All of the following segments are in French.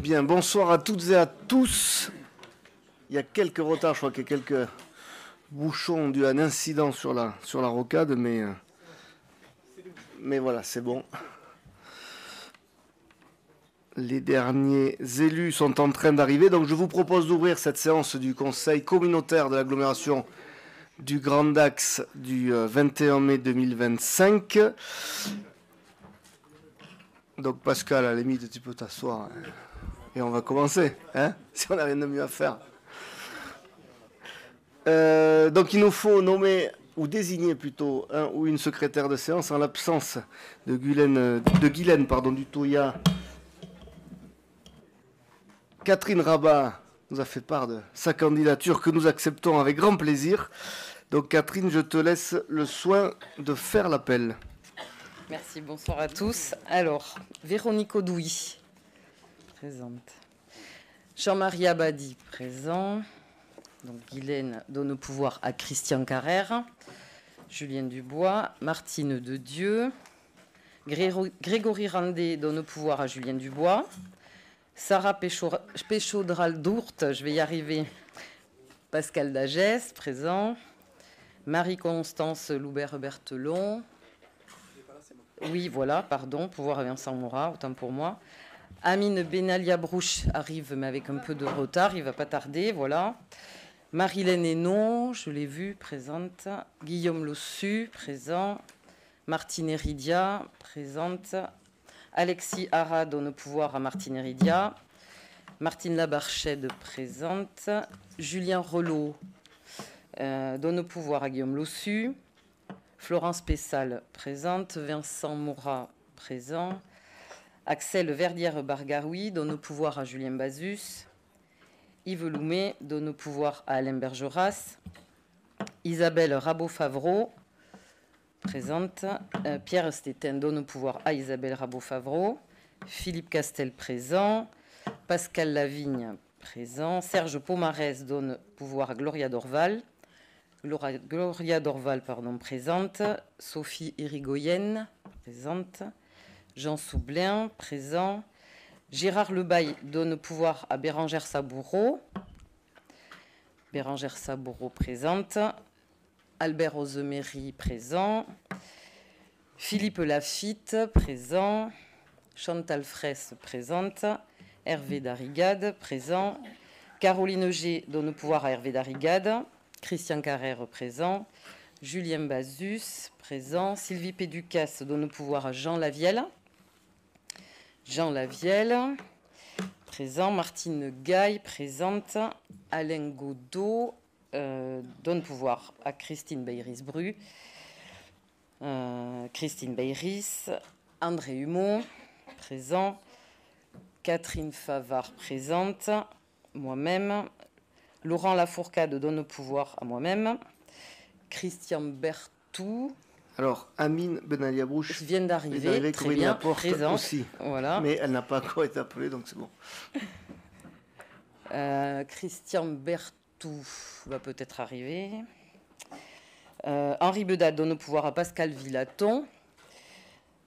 Bien, bonsoir à toutes et à tous. Il y a quelques retards, je crois qu'il y a quelques bouchons dus à un incident sur la rocade, mais voilà, c'est bon. Les derniers élus sont en train d'arriver, donc je vous propose d'ouvrir cette séance du Conseil communautaire de l'agglomération du Grand Dax du 21 mai 2025. Donc Pascal, à la limite, tu peux t'asseoir et on va commencer, hein, si on n'a rien de mieux à faire. Donc il nous faut nommer ou désigner plutôt un ou une secrétaire de séance en l'absence de Guylaine Dutoya. Catherine Rabat nous a fait part de sa candidature que nous acceptons avec grand plaisir. Donc Catherine, je te laisse le soin de faire l'appel. Merci, bonsoir à tous. Alors, Véronique Audouy, présente. Jean-Marie Abadi, présent. Donc Guylaine donne le pouvoir à Christian Carrère. Julien Dubois, Martine Dedieu. Grégory Randé donne le pouvoir à Julien Dubois. Sarah Péchaudral-Dourte, je vais y arriver. Pascal Dagès, présent. Marie-Constance Loubert-Berthelon. Oui, voilà, pardon, pouvoir à Vincent Moura, autant pour moi. Amine Benalia Brouche arrive, mais avec un peu de retard, il ne va pas tarder, voilà. Marilène Hénon, je l'ai vue, présente. Guillaume Lossu, présent. Martine Héridia, présente. Alexis Hara donne le pouvoir à Martine Héridia. Martine Labarchède, présente. Julien Relot donne le pouvoir à Guillaume Lossu. Florence Pessal, présente. Vincent Moura, présent. Axel Verdière-Bargaroui donne le pouvoir à Julien Bazus. Yves Loumet donne le pouvoir à Alain Bergeras. Isabelle Rabot-Favreau, présente. Pierre Stétain donne le pouvoir à Isabelle Rabot-Favreau. Philippe Castel, présent. Pascal Lavigne, présent. Serge Pomarès donne le pouvoir à Gloria Dorval. Gloria Dorval, présente. Sophie Irigoyen, présente. Jean Soublin, présent. Gérard Lebaille donne le pouvoir à Bérangère Saboureau. Bérangère Saboureau, présente. Albert Ozeméry, présent. Philippe Lafitte, présent. Chantal Fraisse, présente. Hervé Darrigade, présent. Caroline G donne le pouvoir à Hervé Darrigade. Christian Carrère, présent. Julien Bazus, présent. Sylvie Péducas donne le pouvoir à Jean Lavielle. Jean Lavielle, présent. Martine Gaille, présente. Alain Godot donne pouvoir à Christine Beyris-Bru. Christine Beyris. André Humon, présent. Catherine Favard, présente. Moi-même. Laurent Lafourcade donne le pouvoir à moi-même. Christian Berthoud. Alors, Amine Benalia Brouche vient d'arriver, très bien, présente aussi. Voilà. Mais elle n'a pas encore été appelée, donc c'est bon. Christian Berthoud va peut-être arriver. Henri Bedat donne le pouvoir à Pascal Villaton.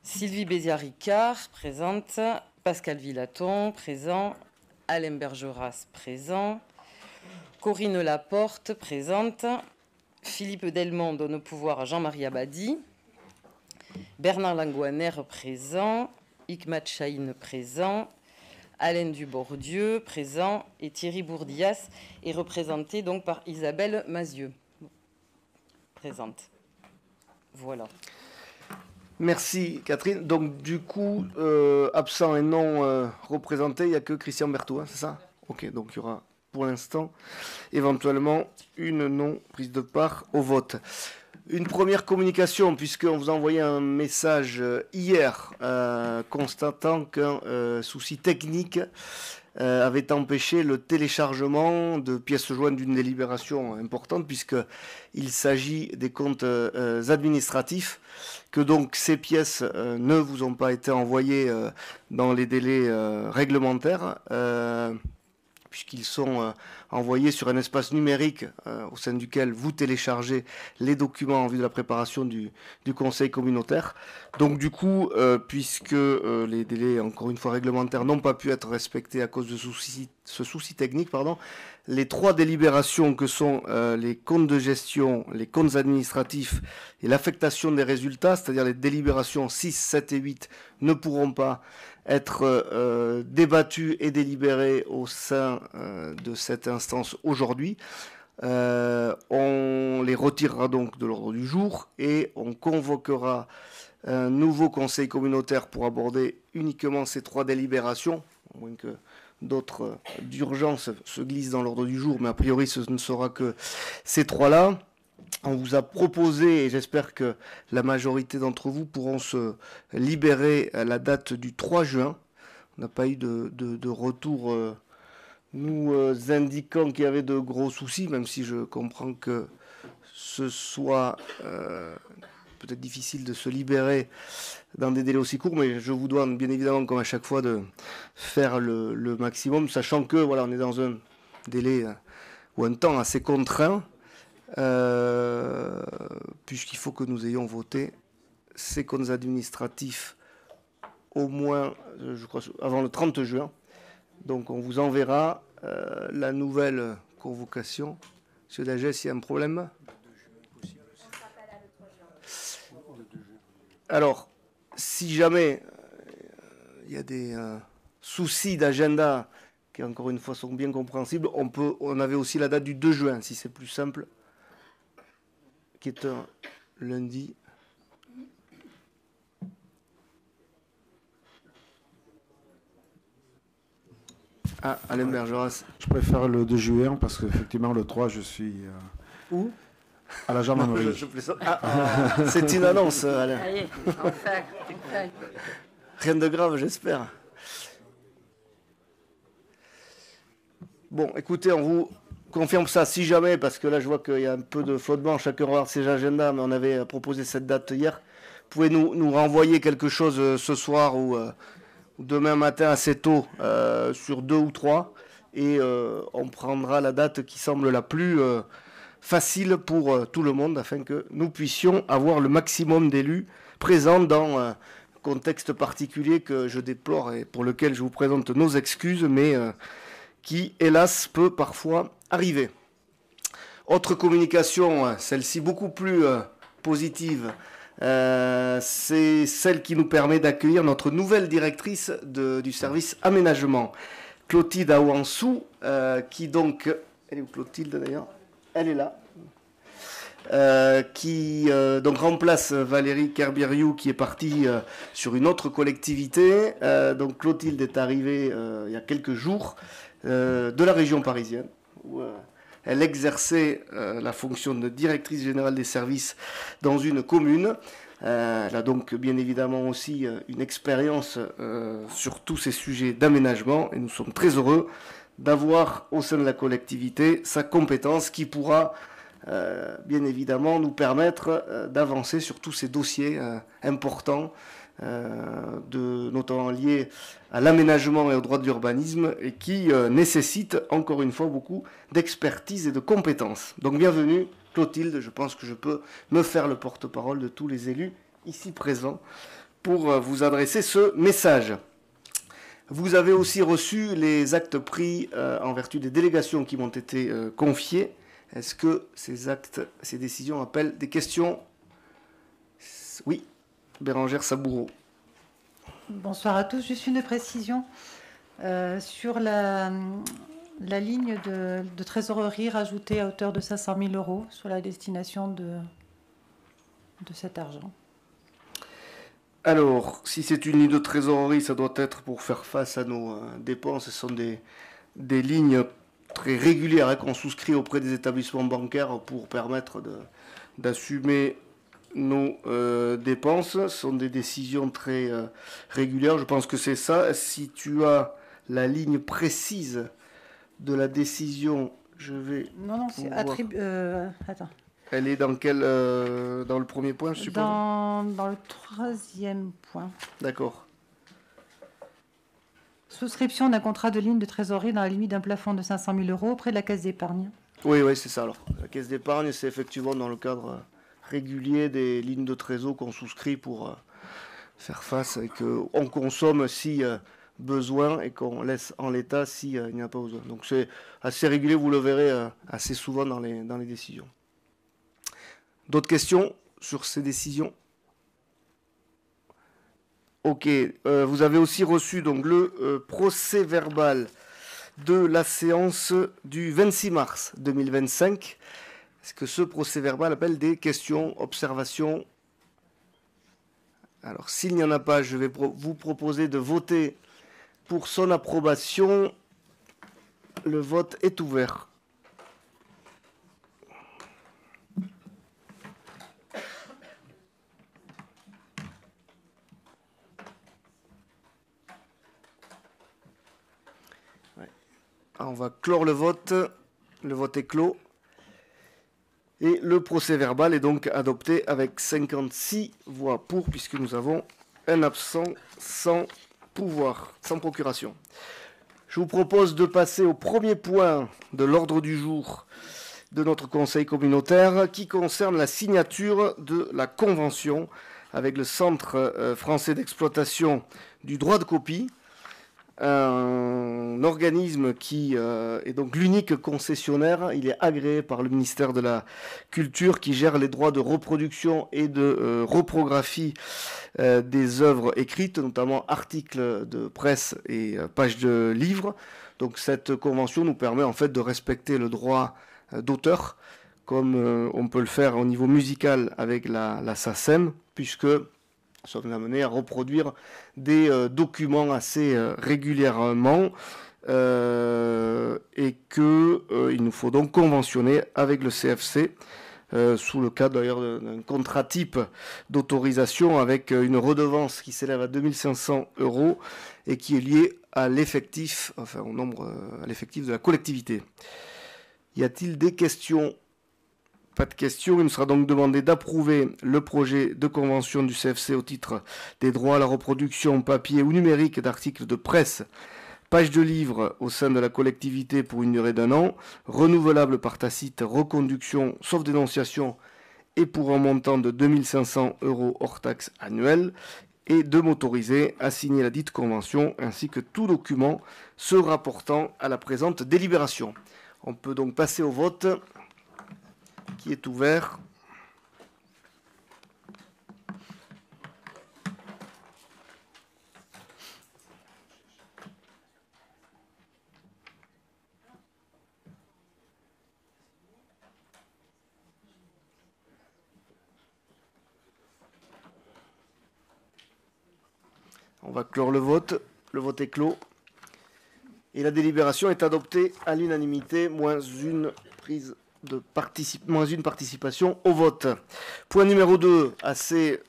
Sylvie Béziard-Ricard, présente. Pascal Villaton, présent. Alain Bergeras, présent. Corinne Laporte, présente. Philippe Delmont donne le pouvoir à Jean-Marie Abadi. Bernard Langouaner, présent. Hikmat Chahine, présent. Alain Dubordieu, présent. Et Thierry Bourdias est représenté donc par Isabelle Mazieux, présente. Voilà. Merci Catherine. Donc du coup, absent et non représenté, il n'y a que Christian Berthoud, hein, c'est ça? Ok, donc il y aura pour l'instant éventuellement une non-prise de part au vote. Une première communication, puisqu'on vous a envoyé un message hier constatant qu'un souci technique avait empêché le téléchargement de pièces jointes d'une délibération importante, puisqu'il s'agit des comptes administratifs, que donc ces pièces ne vous ont pas été envoyées dans les délais réglementaires, puisqu'ils sont envoyés sur un espace numérique au sein duquel vous téléchargez les documents en vue de la préparation du Conseil communautaire. Donc du coup, puisque les délais, encore une fois réglementaires, n'ont pas pu être respectés à cause de ce souci technique, les 3 délibérations que sont les comptes de gestion, les comptes administratifs et l'affectation des résultats, c'est-à-dire les délibérations 6, 7 et 8, ne pourront pas être débattues et délibérées au sein de cette instance aujourd'hui. On les retirera donc de l'ordre du jour et on convoquera un nouveau conseil communautaire pour aborder uniquement ces 3 délibérations, au moins que d'autres d'urgence se glissent dans l'ordre du jour, mais a priori ce ne sera que ces 3-là. On vous a proposé, et j'espère que la majorité d'entre vous pourront se libérer à la date du 3 juin. On n'a pas eu de retour nous indiquant qu'il y avait de gros soucis, même si je comprends que ce soit peut-être difficile de se libérer dans des délais aussi courts, mais je vous demande bien évidemment, comme à chaque fois, de faire le maximum, sachant que voilà, on est dans un délai ou un temps assez contraint, puisqu'il faut que nous ayons voté ces comptes administratifs au moins, je crois, avant le 30 juin. Donc on vous enverra la nouvelle convocation. Monsieur Dagès, il y a un problème? Alors, si jamais il y a des soucis d'agenda qui, encore une fois, sont bien compréhensibles, on avait aussi la date du 2 juin, si c'est plus simple, qui est un lundi. Ah, Alain Bergeras. Je préfère le 2 juin parce qu'effectivement, le 3, je suis... Où? À la gendarmerie. C'est une annonce, Alain. Allez, enfin. Rien de grave, j'espère. Bon, écoutez, on vous confirme ça si jamais, parce que là, je vois qu'il y a un peu de flottement. Chacun regarde ses agendas, mais on avait proposé cette date hier. Vous pouvez nous renvoyer quelque chose ce soir ou demain matin assez tôt sur 2 ou 3. Et on prendra la date qui semble la plus facile pour tout le monde, afin que nous puissions avoir le maximum d'élus présents dans un contexte particulier que je déplore et pour lequel je vous présente nos excuses, mais qui, hélas, peut parfois arriver. Autre communication, celle-ci beaucoup plus positive, c'est celle qui nous permet d'accueillir notre nouvelle directrice du service aménagement, Clotilde Aouansou, qui donc... Elle est où Clotilde d'ailleurs? Elle est là. Qui donc remplace Valérie Kerbiriou qui est partie sur une autre collectivité. Donc Clotilde est arrivée il y a quelques jours de la région parisienne où elle exerçait la fonction de directrice générale des services dans une commune. Elle a donc bien évidemment aussi une expérience sur tous ces sujets d'aménagement et nous sommes très heureux d'avoir au sein de la collectivité sa compétence qui pourra bien évidemment nous permettre d'avancer sur tous ces dossiers importants, notamment liés à l'aménagement et au droit de l'urbanisme et qui nécessitent encore une fois beaucoup d'expertise et de compétences. Donc bienvenue Clotilde, je pense que je peux me faire le porte-parole de tous les élus ici présents pour vous adresser ce message. Vous avez aussi reçu les actes pris en vertu des délégations qui m'ont été confiées. Est-ce que ces actes, ces décisions appellent des questions? Oui, Bérangère Saboureau. Bonsoir à tous. Juste une précision sur la ligne de trésorerie rajoutée à hauteur de 500 000 € sur la destination de cet argent. Alors, si c'est une ligne de trésorerie, ça doit être pour faire face à nos dépenses. Ce sont des lignes très régulières qu'on souscrit auprès des établissements bancaires pour permettre d'assumer nos dépenses. Ce sont des décisions très régulières. Je pense que c'est ça. Si tu as la ligne précise de la décision, je vais... Non, c'est attribué... attends. Elle est dans dans le premier point, je suppose. Dans le troisième point. D'accord. souscription d'un contrat de ligne de trésorerie dans la limite d'un plafond de 500 000 euros auprès de la Caisse d'épargne. Oui, c'est ça. Alors, la caisse d'épargne, c'est effectivement dans le cadre régulier des lignes de trésor qu'on souscrit pour faire face et qu'on consomme si besoin et qu'on laisse en l'état s'il n'y a pas besoin. Donc c'est assez régulier, vous le verrez assez souvent dans les décisions. D'autres questions sur ces décisions? Ok, vous avez aussi reçu donc le procès verbal de la séance du 26 mars 2025. Est-ce que ce procès verbal appelle des questions, observations? Alors, s'il n'y en a pas, je vais vous proposer de voter pour son approbation. Le vote est ouvert. On va clore le vote. Le vote est clos. Et le procès verbal est donc adopté avec 56 voix pour, puisque nous avons un absent sans pouvoir, sans procuration. Je vous propose de passer au premier point de l'ordre du jour de notre conseil communautaire qui concerne la signature de la convention avec le Centre français d'exploitation du droit de copie, un organisme qui est donc l'unique concessionnaire. Il est agréé par le ministère de la Culture qui gère les droits de reproduction et de reprographie des œuvres écrites, notamment articles de presse et pages de livres. Donc cette convention nous permet en fait de respecter le droit d'auteur comme on peut le faire au niveau musical avec la SACEM, puisque nous sommes amenés à reproduire des documents assez régulièrement et qu'il nous faut donc conventionner avec le CFC sous le cadre d'ailleurs d'un contrat type d'autorisation avec une redevance qui s'élève à 2500 € et qui est liée à l'effectif, enfin au nombre, à l'effectif de la collectivité. Y a-t-il des questions ? Pas de questions. Il nous sera donc demandé d'approuver le projet de convention du CFC au titre des droits à la reproduction papier ou numérique d'articles de presse, pages de livres au sein de la collectivité pour une durée d'1 an, renouvelable par tacite reconduction sauf dénonciation et pour un montant de 2500 € hors taxe annuelle, et de m'autoriser à signer la dite convention ainsi que tout document se rapportant à la présente délibération. On peut donc passer au vote qui est ouvert. On va clore le vote. Le vote est clos. Et la délibération est adoptée à l'unanimité, moins une participation au vote. Point numéro 2, assez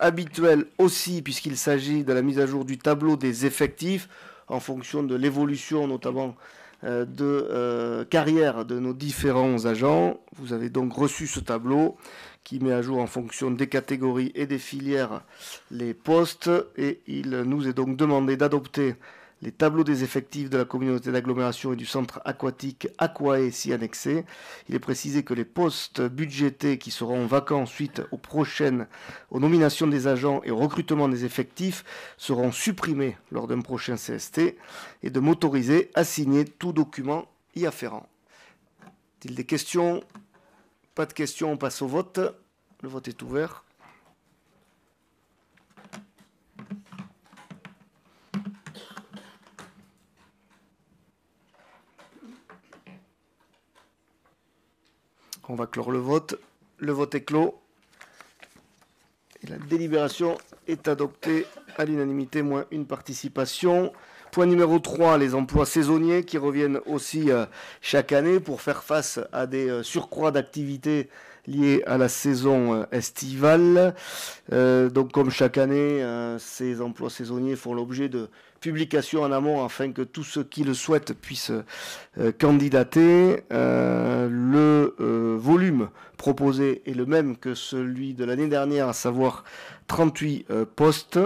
habituel aussi, puisqu'il s'agit de la mise à jour du tableau des effectifs en fonction de l'évolution notamment de carrière de nos différents agents. Vous avez donc reçu ce tableau qui met à jour en fonction des catégories et des filières les postes, et il nous est donc demandé d'adopter les tableaux des effectifs de la communauté d'agglomération et du centre aquatique Aquae s'y annexé. Il est précisé que les postes budgétés qui seront vacants suite aux nominations des agents et au recrutement des effectifs seront supprimés lors d'un prochain CST, et de m'autoriser à signer tout document y afférent. Y a-t-il des questions ? Pas de questions, on passe au vote. Le vote est ouvert. On va clore le vote. Le vote est clos. Et la délibération est adoptée à l'unanimité, moins une participation. Point numéro 3, les emplois saisonniers qui reviennent aussi chaque année pour faire face à des surcroît d'activité liées à la saison estivale. Donc comme chaque année, ces emplois saisonniers font l'objet de publications en amont afin que tous ceux qui le souhaitent puissent candidater. Le volume proposé est le même que celui de l'année dernière, à savoir 38 postes,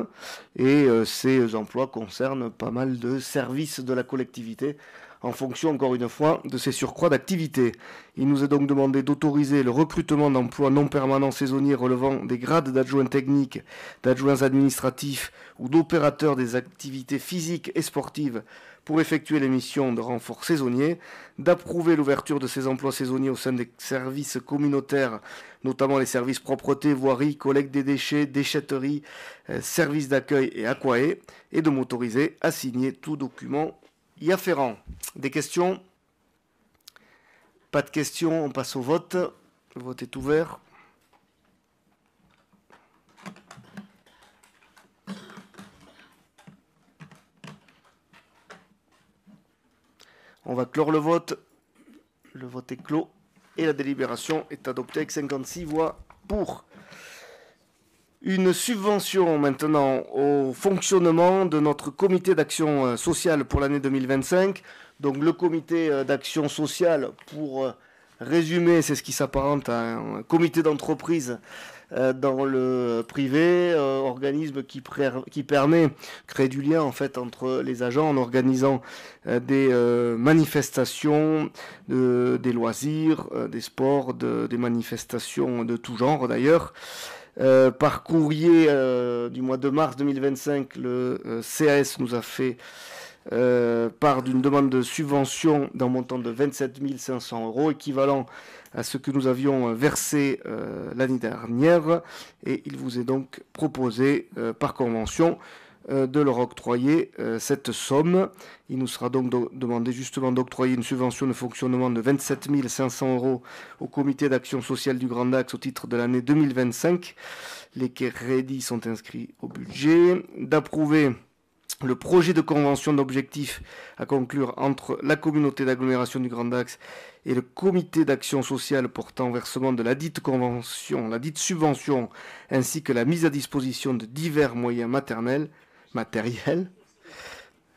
et ces emplois concernent pas mal de services de la collectivité en fonction, encore une fois, de ces surcroîts d'activité. Il nous est donc demandé d'autoriser le recrutement d'emplois non permanents saisonniers relevant des grades d'adjoints techniques, d'adjoints administratifs ou d'opérateurs des activités physiques et sportives pour effectuer les missions de renfort saisonnier, d'approuver l'ouverture de ces emplois saisonniers au sein des services communautaires, notamment les services propreté, voirie, collecte des déchets, déchetterie, services d'accueil et aquae, et de m'autoriser à signer tout document y afférent. Des questions? Pas de questions, on passe au vote. Le vote est ouvert. On va clore le vote. Le vote est clos et la délibération est adoptée avec 56 voix pour. Une subvention maintenant au fonctionnement de notre comité d'action sociale pour l'année 2025. Donc le comité d'action sociale, pour résumer, c'est ce qui s'apparente à un comité d'entreprise dans le privé, organisme qui permet de créer du lien en fait entre les agents en organisant des manifestations, des loisirs, des sports, des manifestations de tout genre d'ailleurs. Par courrier du mois de mars 2025, le CAS nous a fait part d'une demande de subvention d'un montant de 27 500 €, équivalent à ce que nous avions versé l'année dernière, et il vous est donc proposé par convention de leur octroyer cette somme. Il nous sera donc demandé justement d'octroyer une subvention de fonctionnement de 27 500 € au comité d'action sociale du Grand Dax au titre de l'année 2025. Les crédits sont inscrits au budget. D'approuver le projet de convention d'objectifs à conclure entre la communauté d'agglomération du Grand Dax et le comité d'action sociale portant versement de la dite convention, la dite subvention, ainsi que la mise à disposition de divers moyens matériels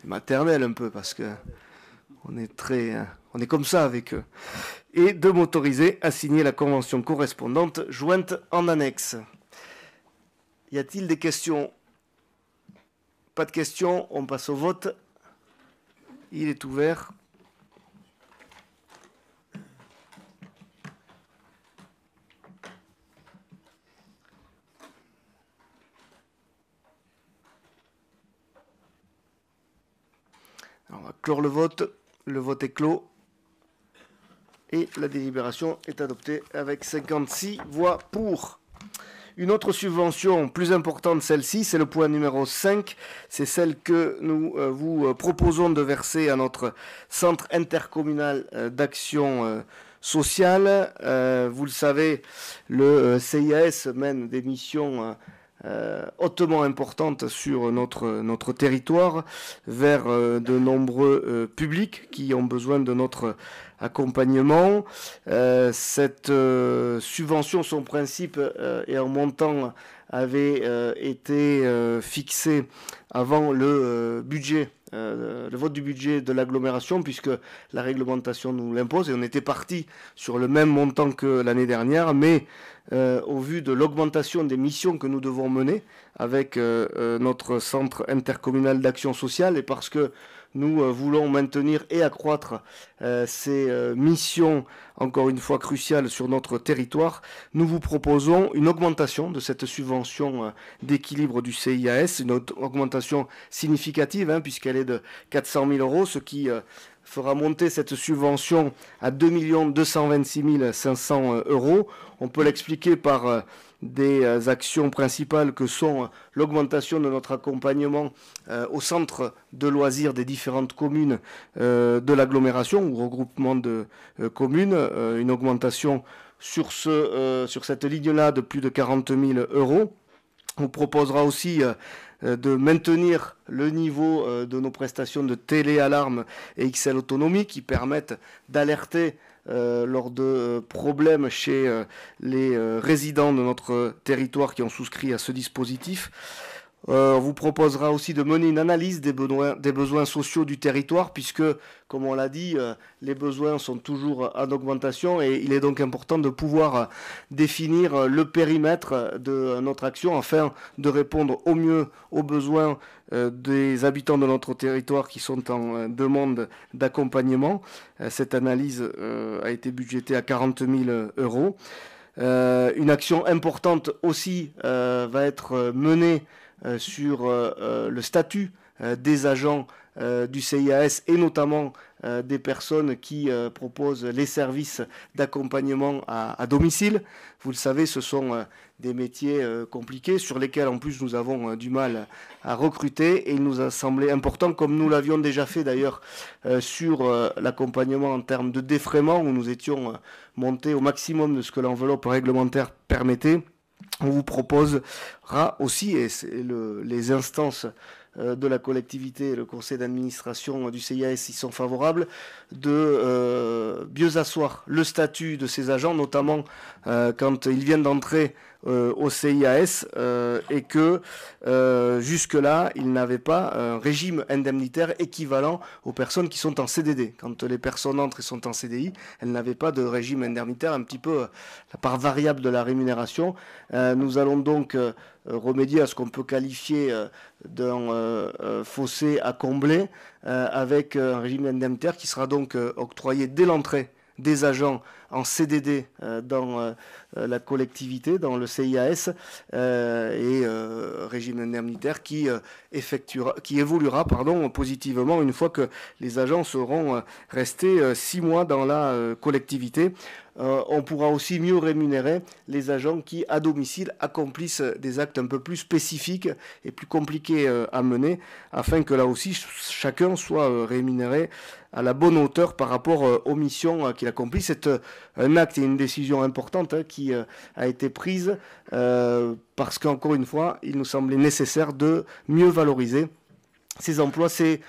un peu, parce que on est comme ça avec eux, et de m'autoriser à signer la convention correspondante jointe en annexe. Y a-t-il des questions? Pas de questions, on passe au vote. Il est ouvert. Alors, on va clore le vote. Le vote est clos. Et la délibération est adoptée avec 56 voix pour. Une autre subvention plus importante, celle-ci, c'est le point numéro 5. C'est celle que nous vous proposons de verser à notre centre intercommunal d'action sociale. Vous le savez, le CIAS mène des missions hautement importantes sur notre territoire vers de nombreux publics qui ont besoin de notre accompagnement. Cette subvention, son principe et en montant avait été fixé avant le budget, le vote du budget de l'agglomération, puisque la réglementation nous l'impose, et on était parti sur le même montant que l'année dernière, mais au vu de l'augmentation des missions que nous devons mener avec notre centre intercommunal d'action sociale, et parce que nous voulons maintenir et accroître ces missions, encore une fois cruciales sur notre territoire, nous vous proposons une augmentation de cette subvention d'équilibre du CIAS, une augmentation significative, puisqu'elle est de 400 000 €, ce qui fera monter cette subvention à 2 226 500 €. On peut l'expliquer par des actions principales que sont l'augmentation de notre accompagnement au centre de loisirs des différentes communes de l'agglomération ou regroupement de communes, une augmentation sur cette ligne-là de plus de 40 000 €. On proposera aussi de maintenir le niveau de nos prestations de téléalarme et XL Autonomie qui permettent d'alerter lors de problèmes chez les résidents de notre territoire qui ont souscrit à ce dispositif. On vous proposera aussi de mener une analyse des besoins sociaux du territoire, puisque, comme on l'a dit, les besoins sont toujours en augmentation et il est donc important de pouvoir définir le périmètre de notre action afin de répondre au mieux aux besoins des habitants de notre territoire qui sont en demande d'accompagnement. Cette analyse a été budgétée à 40 000 euros. Une action importante aussi va être menée sur le statut des agents du CIAS et notamment des personnes qui proposent les services d'accompagnement à domicile. Vous le savez, ce sont des métiers compliqués sur lesquels en plus nous avons du mal à recruter et il nous a semblé important, comme nous l'avions déjà fait d'ailleurs sur l'accompagnement en termes de défraiement où nous étions montés au maximum de ce que l'enveloppe réglementaire permettait. On vous proposera aussi, et les instances de la collectivité, le conseil d'administration du CIAS y sont favorables, de mieux asseoir le statut de ces agents, notamment quand ils viennent d'entrer au CIAS et que jusque-là, ils n'avaient pas un régime indemnitaire équivalent aux personnes qui sont en CDD. Quand les personnes entrent et sont en CDI, elles n'avaient pas de régime indemnitaire, un petit peu la part variable de la rémunération. Nous allons donc remédier à ce qu'on peut qualifier d'un fossé à combler avec un régime indemnitaire qui sera donc octroyé dès l'entrée des agents en CDD dans la collectivité, dans le CIAS, et régime indemnitaire qui évoluera positivement une fois que les agents seront restés 6 mois dans la collectivité. On pourra aussi mieux rémunérer les agents qui, à domicile, accomplissent des actes un peu plus spécifiques et plus compliqués à mener, afin que là aussi, chacun soit rémunéré à la bonne hauteur par rapport aux missions qu'il accomplit. C'est un acte et une décision importante qui a été prise parce qu'encore une fois, il nous semblait nécessaire de mieux valoriser ces emplois, ces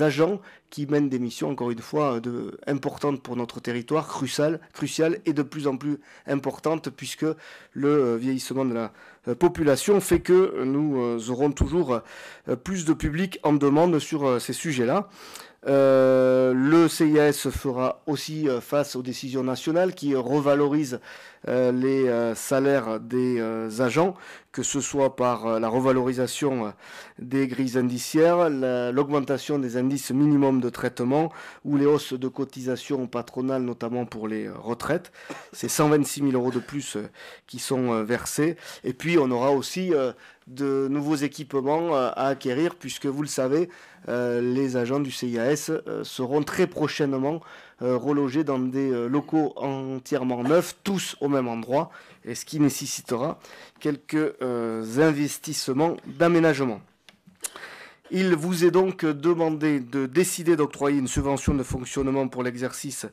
agents qui mènent des missions, encore une fois, importantes pour notre territoire, cruciales et de plus en plus importantes, puisque le vieillissement de la population fait que nous aurons toujours plus de public en demande sur ces sujets-là. Le CIAS fera aussi face aux décisions nationales qui revalorisent les salaires des agents, que ce soit par la revalorisation des grilles indiciaires, l'augmentation des indices minimums de traitement ou les hausses de cotisations patronales, notamment pour les retraites. C'est 126 000 euros de plus qui sont versés. Et puis on aura aussi de nouveaux équipements à acquérir, puisque vous le savez, les agents du CIAS seront très prochainement relogés dans des locaux entièrement neufs, tous au même endroit, et ce qui nécessitera quelques investissements d'aménagement. Il vous est donc demandé de décider d'octroyer une subvention de fonctionnement pour l'exercice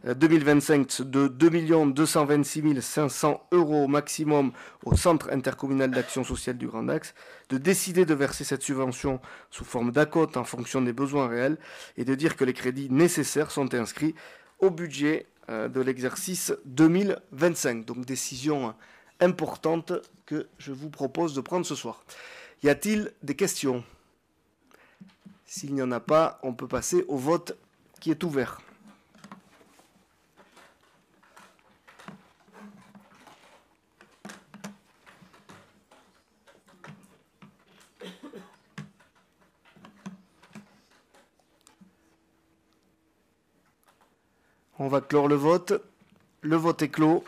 2025 de 2 226 500 euros au maximum au Centre intercommunal d'action sociale du Grand Dax, de décider de verser cette subvention sous forme d'acote en fonction des besoins réels et de dire que les crédits nécessaires sont inscrits au budget de l'exercice 2025. Donc décision importante que je vous propose de prendre ce soir. Y a-t-il des questions ? S'il n'y en a pas, on peut passer au vote qui est ouvert. On va clore le vote. Le vote est clos.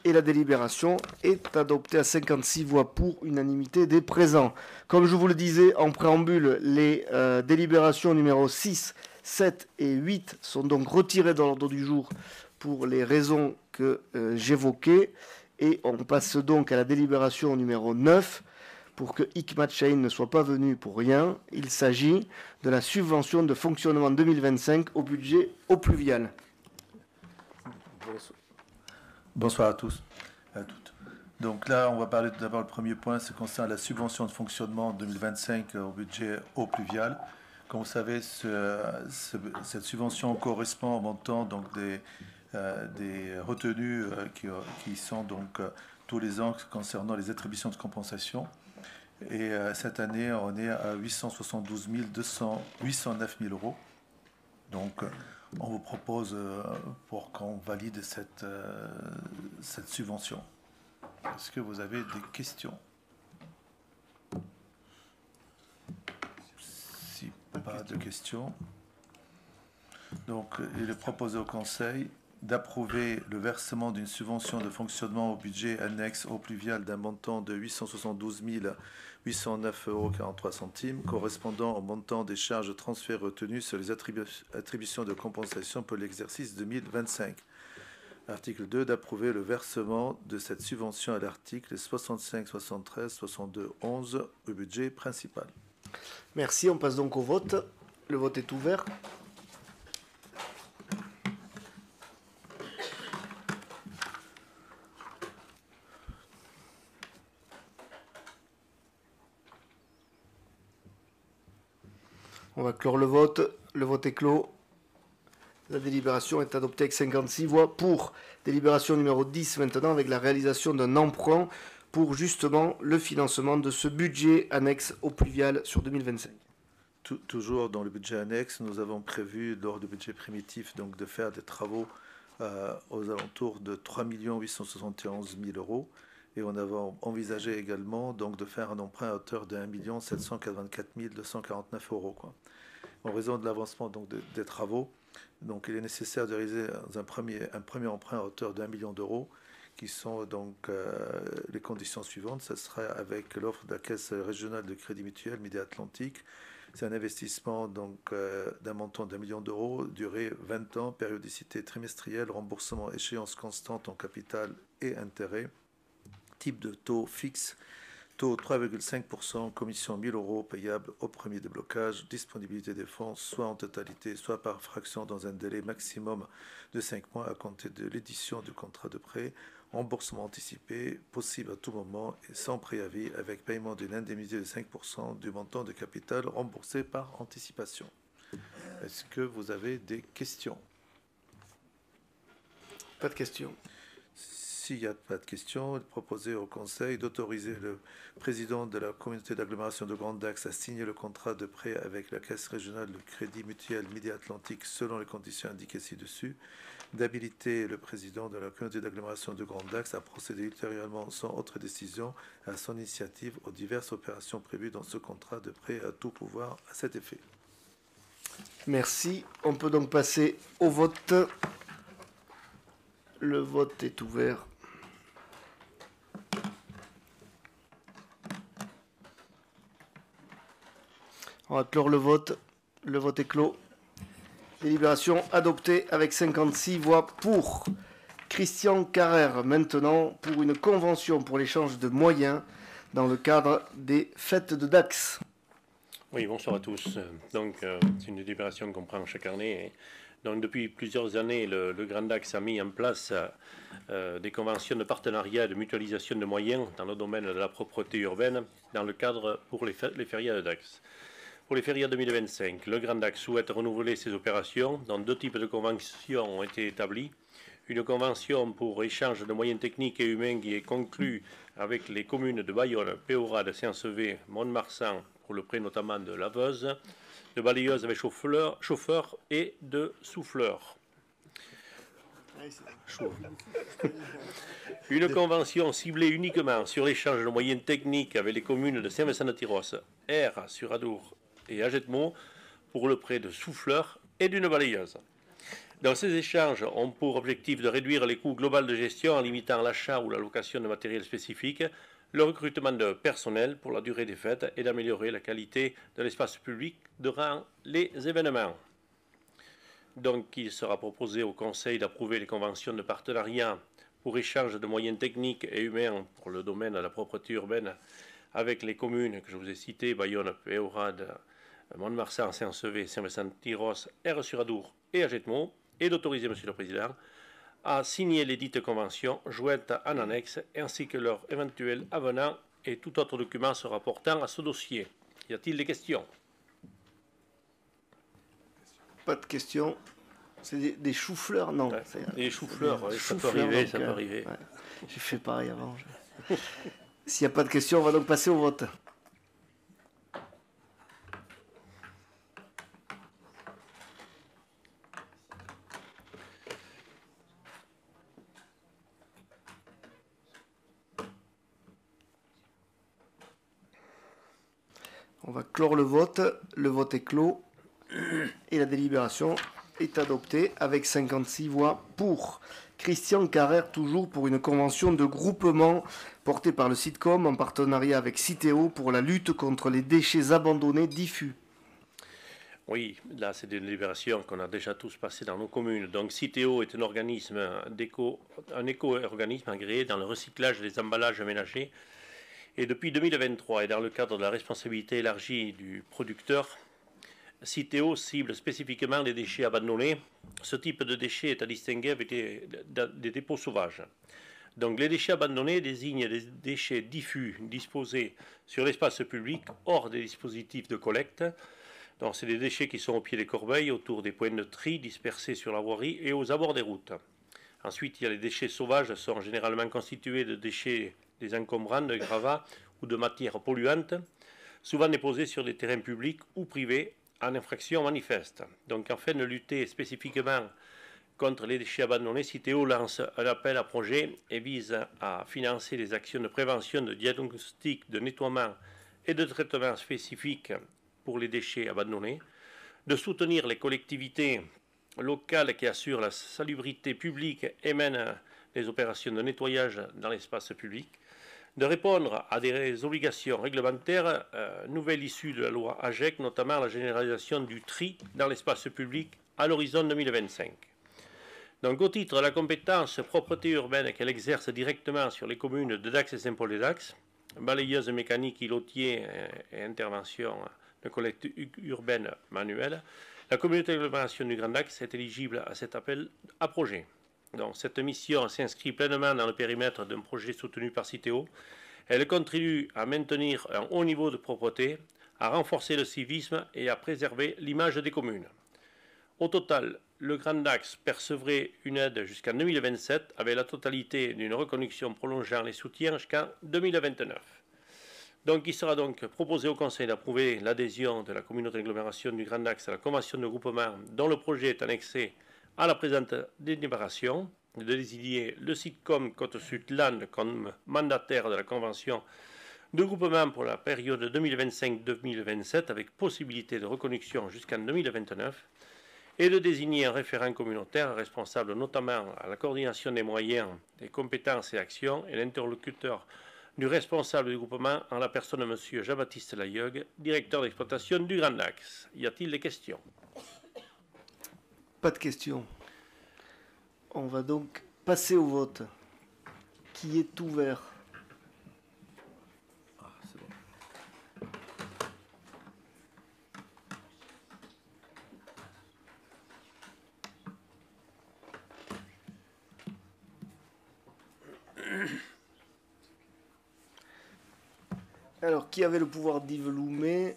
Et la délibération est adoptée à 56 voix pour, unanimité des présents. Comme je vous le disais en préambule, les délibérations numéro 6, 7 et 8 sont donc retirées de l'ordre du jour pour les raisons que j'évoquais. Et on passe donc à la délibération numéro 9 pour que Hikmat Chahine ne soit pas venu pour rien. Il s'agit de la subvention de fonctionnement 2025 au budget eau pluviale. Bonsoir à tous, à toutes. Donc là, on va parler tout d'abord, le premier point, c'est concernant la subvention de fonctionnement 2025 au budget eau pluviale. Comme vous savez, cette subvention correspond au montant donc, des retenues qui sont donc tous les ans concernant les attributions de compensation. Et cette année, on est à 872 809 000 euros. Donc, on vous propose pour qu'on valide cette subvention. Est-ce que vous avez des questions? Si pas de questions. Donc, il est proposé au Conseil d'approuver le versement d'une subvention de fonctionnement au budget annexe eau pluviale d'un montant de 872 809,43 euros correspondant au montant des charges de transfert retenues sur les attributions de compensation pour l'exercice 2025. Article 2, d'approuver le versement de cette subvention à l'article 65, 73, 62, 11 au budget principal. Merci, on passe donc au vote. Le vote est ouvert. On va clore le vote. Le vote est clos. La délibération est adoptée avec 56 voix pour. Délibération numéro 10 maintenant avec la réalisation d'un emprunt pour justement le financement de ce budget annexe au pluvial sur 2025. Toujours dans le budget annexe, nous avons prévu lors du budget primitif donc, de faire des travaux aux alentours de 3 871 000 euros. Et on avait envisagé également donc, de faire un emprunt à hauteur de 1 784 249 euros. Quoi. En raison de l'avancement des travaux, donc, il est nécessaire de réaliser un premier emprunt à hauteur de 1 million d'euros, qui sont donc les conditions suivantes. Ce sera avec l'offre de la Caisse régionale de crédit mutuel Midi-Atlantique. C'est un investissement donc d'un montant d'1 million d'euros, durée 20 ans, périodicité trimestrielle, remboursement échéance constante en capital et intérêt. Type de taux fixe, taux 3,5%, commission 1 000 euros payable au premier déblocage, disponibilité des fonds, soit en totalité, soit par fraction dans un délai maximum de 5 mois à compter de l'édition du contrat de prêt, remboursement anticipé, possible à tout moment et sans préavis, avec paiement d'une indemnité de 5% du montant de capital remboursé par anticipation. Est-ce que vous avez des questions? Pas de questions. S'il n'y a pas de questions, il est proposé au Conseil d'autoriser le président de la communauté d'agglomération de Grand Dax à signer le contrat de prêt avec la Caisse régionale de crédit mutuel Midi-Atlantique selon les conditions indiquées ci-dessus, d'habiliter le président de la communauté d'agglomération de Grand Dax à procéder ultérieurement sans autre décision à son initiative aux diverses opérations prévues dans ce contrat de prêt à tout pouvoir à cet effet. Merci. On peut donc passer au vote. Le vote est ouvert. On va clore le vote. Le vote est clos. Délibération adoptée avec 56 voix pour. Christian Carrère, maintenant, pour une convention pour l'échange de moyens dans le cadre des fêtes de Dax. Oui, bonsoir à tous. Donc, c'est une délibération qu'on prend chaque année. Donc, depuis plusieurs années, le Grand Dax a mis en place des conventions de partenariat et de mutualisation de moyens dans le domaine de la propreté urbaine dans le cadre pour les férias de Dax. Pour les férias 2025, le Grand Dax souhaite renouveler ses opérations, dont deux types de conventions ont été établies. Une convention pour échange de moyens techniques et humains qui est conclue avec les communes de Bayonne, Péorade, Saint-Sevé, Mont-de-Marsan, pour le prêt notamment de laveuses, de balayeuses avec chauffeur et de souffleurs. Une convention ciblée uniquement sur l'échange de moyens techniques avec les communes de Saint-Vincent-de-Tyrosse, R sur Adour et Agetmo pour le prêt de souffleurs et d'une balayeuse. Dans ces échanges ont pour objectif de réduire les coûts globaux de gestion en limitant l'achat ou la location de matériel spécifique, le recrutement de personnel pour la durée des fêtes et d'améliorer la qualité de l'espace public durant les événements. Donc, il sera proposé au Conseil d'approuver les conventions de partenariat pour échange de moyens techniques et humains pour le domaine de la propreté urbaine avec les communes que je vous ai citées, Bayonne, Péorade, Mont-de-Marsan, Saint-Sevé, Saint-Vincent-de-Tyrosse, R-sur-Adour et Agetmo, et d'autoriser, Monsieur le Président, à signer les dites conventions jointes en annexe, ainsi que leur éventuel avenant et tout autre document se rapportant à ce dossier. Y a-t-il des questions? Pas de questions. C'est des choux-fleurs? Non. Ouais, c'est- des choux-fleurs, ouais, ça peut choux-fleurs, arriver, donc, ça peut arriver. ouais. J'ai fait pareil avant. S'il n'y a pas de questions, on va donc passer au vote. On va clore le vote. Le vote est clos. Et la délibération est adoptée avec 56 voix pour. Christian Carrère, toujours pour une convention de groupement portée par le Sitcom en partenariat avec Citeo pour la lutte contre les déchets abandonnés diffus. Oui, là, c'est des délibérations qu'on a déjà tous passées dans nos communes. Donc, Citeo est un organisme un éco-organisme agréé dans le recyclage des emballages ménagers. Et depuis 2023, et dans le cadre de la responsabilité élargie du producteur, Citeo cible spécifiquement les déchets abandonnés. Ce type de déchets est à distinguer avec des dépôts sauvages. Donc, les déchets abandonnés désignent des déchets diffus disposés sur l'espace public hors des dispositifs de collecte. Donc, c'est des déchets qui sont au pied des corbeilles, autour des points de tri, dispersés sur la voirie et aux abords des routes. Ensuite, il y a les déchets sauvages, sont généralement constitués de déchets des encombrants, de gravats ou de matières polluantes, souvent déposés sur des terrains publics ou privés en infraction manifeste. Donc, afin de lutter spécifiquement contre les déchets abandonnés, Citeo lance un appel à projet et vise à financer des actions de prévention, de diagnostic, de nettoiement et de traitement spécifiques pour les déchets abandonnés, de soutenir les collectivités locales qui assurent la salubrité publique et mènent les opérations de nettoyage dans l'espace public, de répondre à des obligations réglementaires nouvelles issues de la loi AGEC, notamment la généralisation du tri dans l'espace public à l'horizon 2025. Donc, au titre de la compétence propreté urbaine qu'elle exerce directement sur les communes de Dax et Saint-Paul-des-Dax, balayeuse mécanique, îlotier et intervention de collecte urbaine manuelle, la communauté d'agglomération du Grand Dax est éligible à cet appel à projet. Donc, cette mission s'inscrit pleinement dans le périmètre d'un projet soutenu par Citeo. Elle contribue à maintenir un haut niveau de propreté, à renforcer le civisme et à préserver l'image des communes. Au total, le Grand Dax percevrait une aide jusqu'en 2027 avec la totalité d'une reconduction prolongeant les soutiens jusqu'en 2029. Donc, il sera donc proposé au Conseil d'approuver l'adhésion de la communauté d'agglomération du Grand Dax à la convention de groupement dont le projet est annexé à la présente délibération, de désigner le Sitcom Côte-Sud-Land comme mandataire de la convention de groupement pour la période 2025-2027 avec possibilité de reconduction jusqu'en 2029 et de désigner un référent communautaire responsable notamment à la coordination des moyens, des compétences et actions et l'interlocuteur du responsable du groupement en la personne de M. Jean-Baptiste Layeug, directeur d'exploitation du Grand Dax. Y a-t-il des questions? Pas de questions. On va donc passer au vote. Qui est ouvert? C'est bon. Alors, qui avait le pouvoir d'Yveloumet?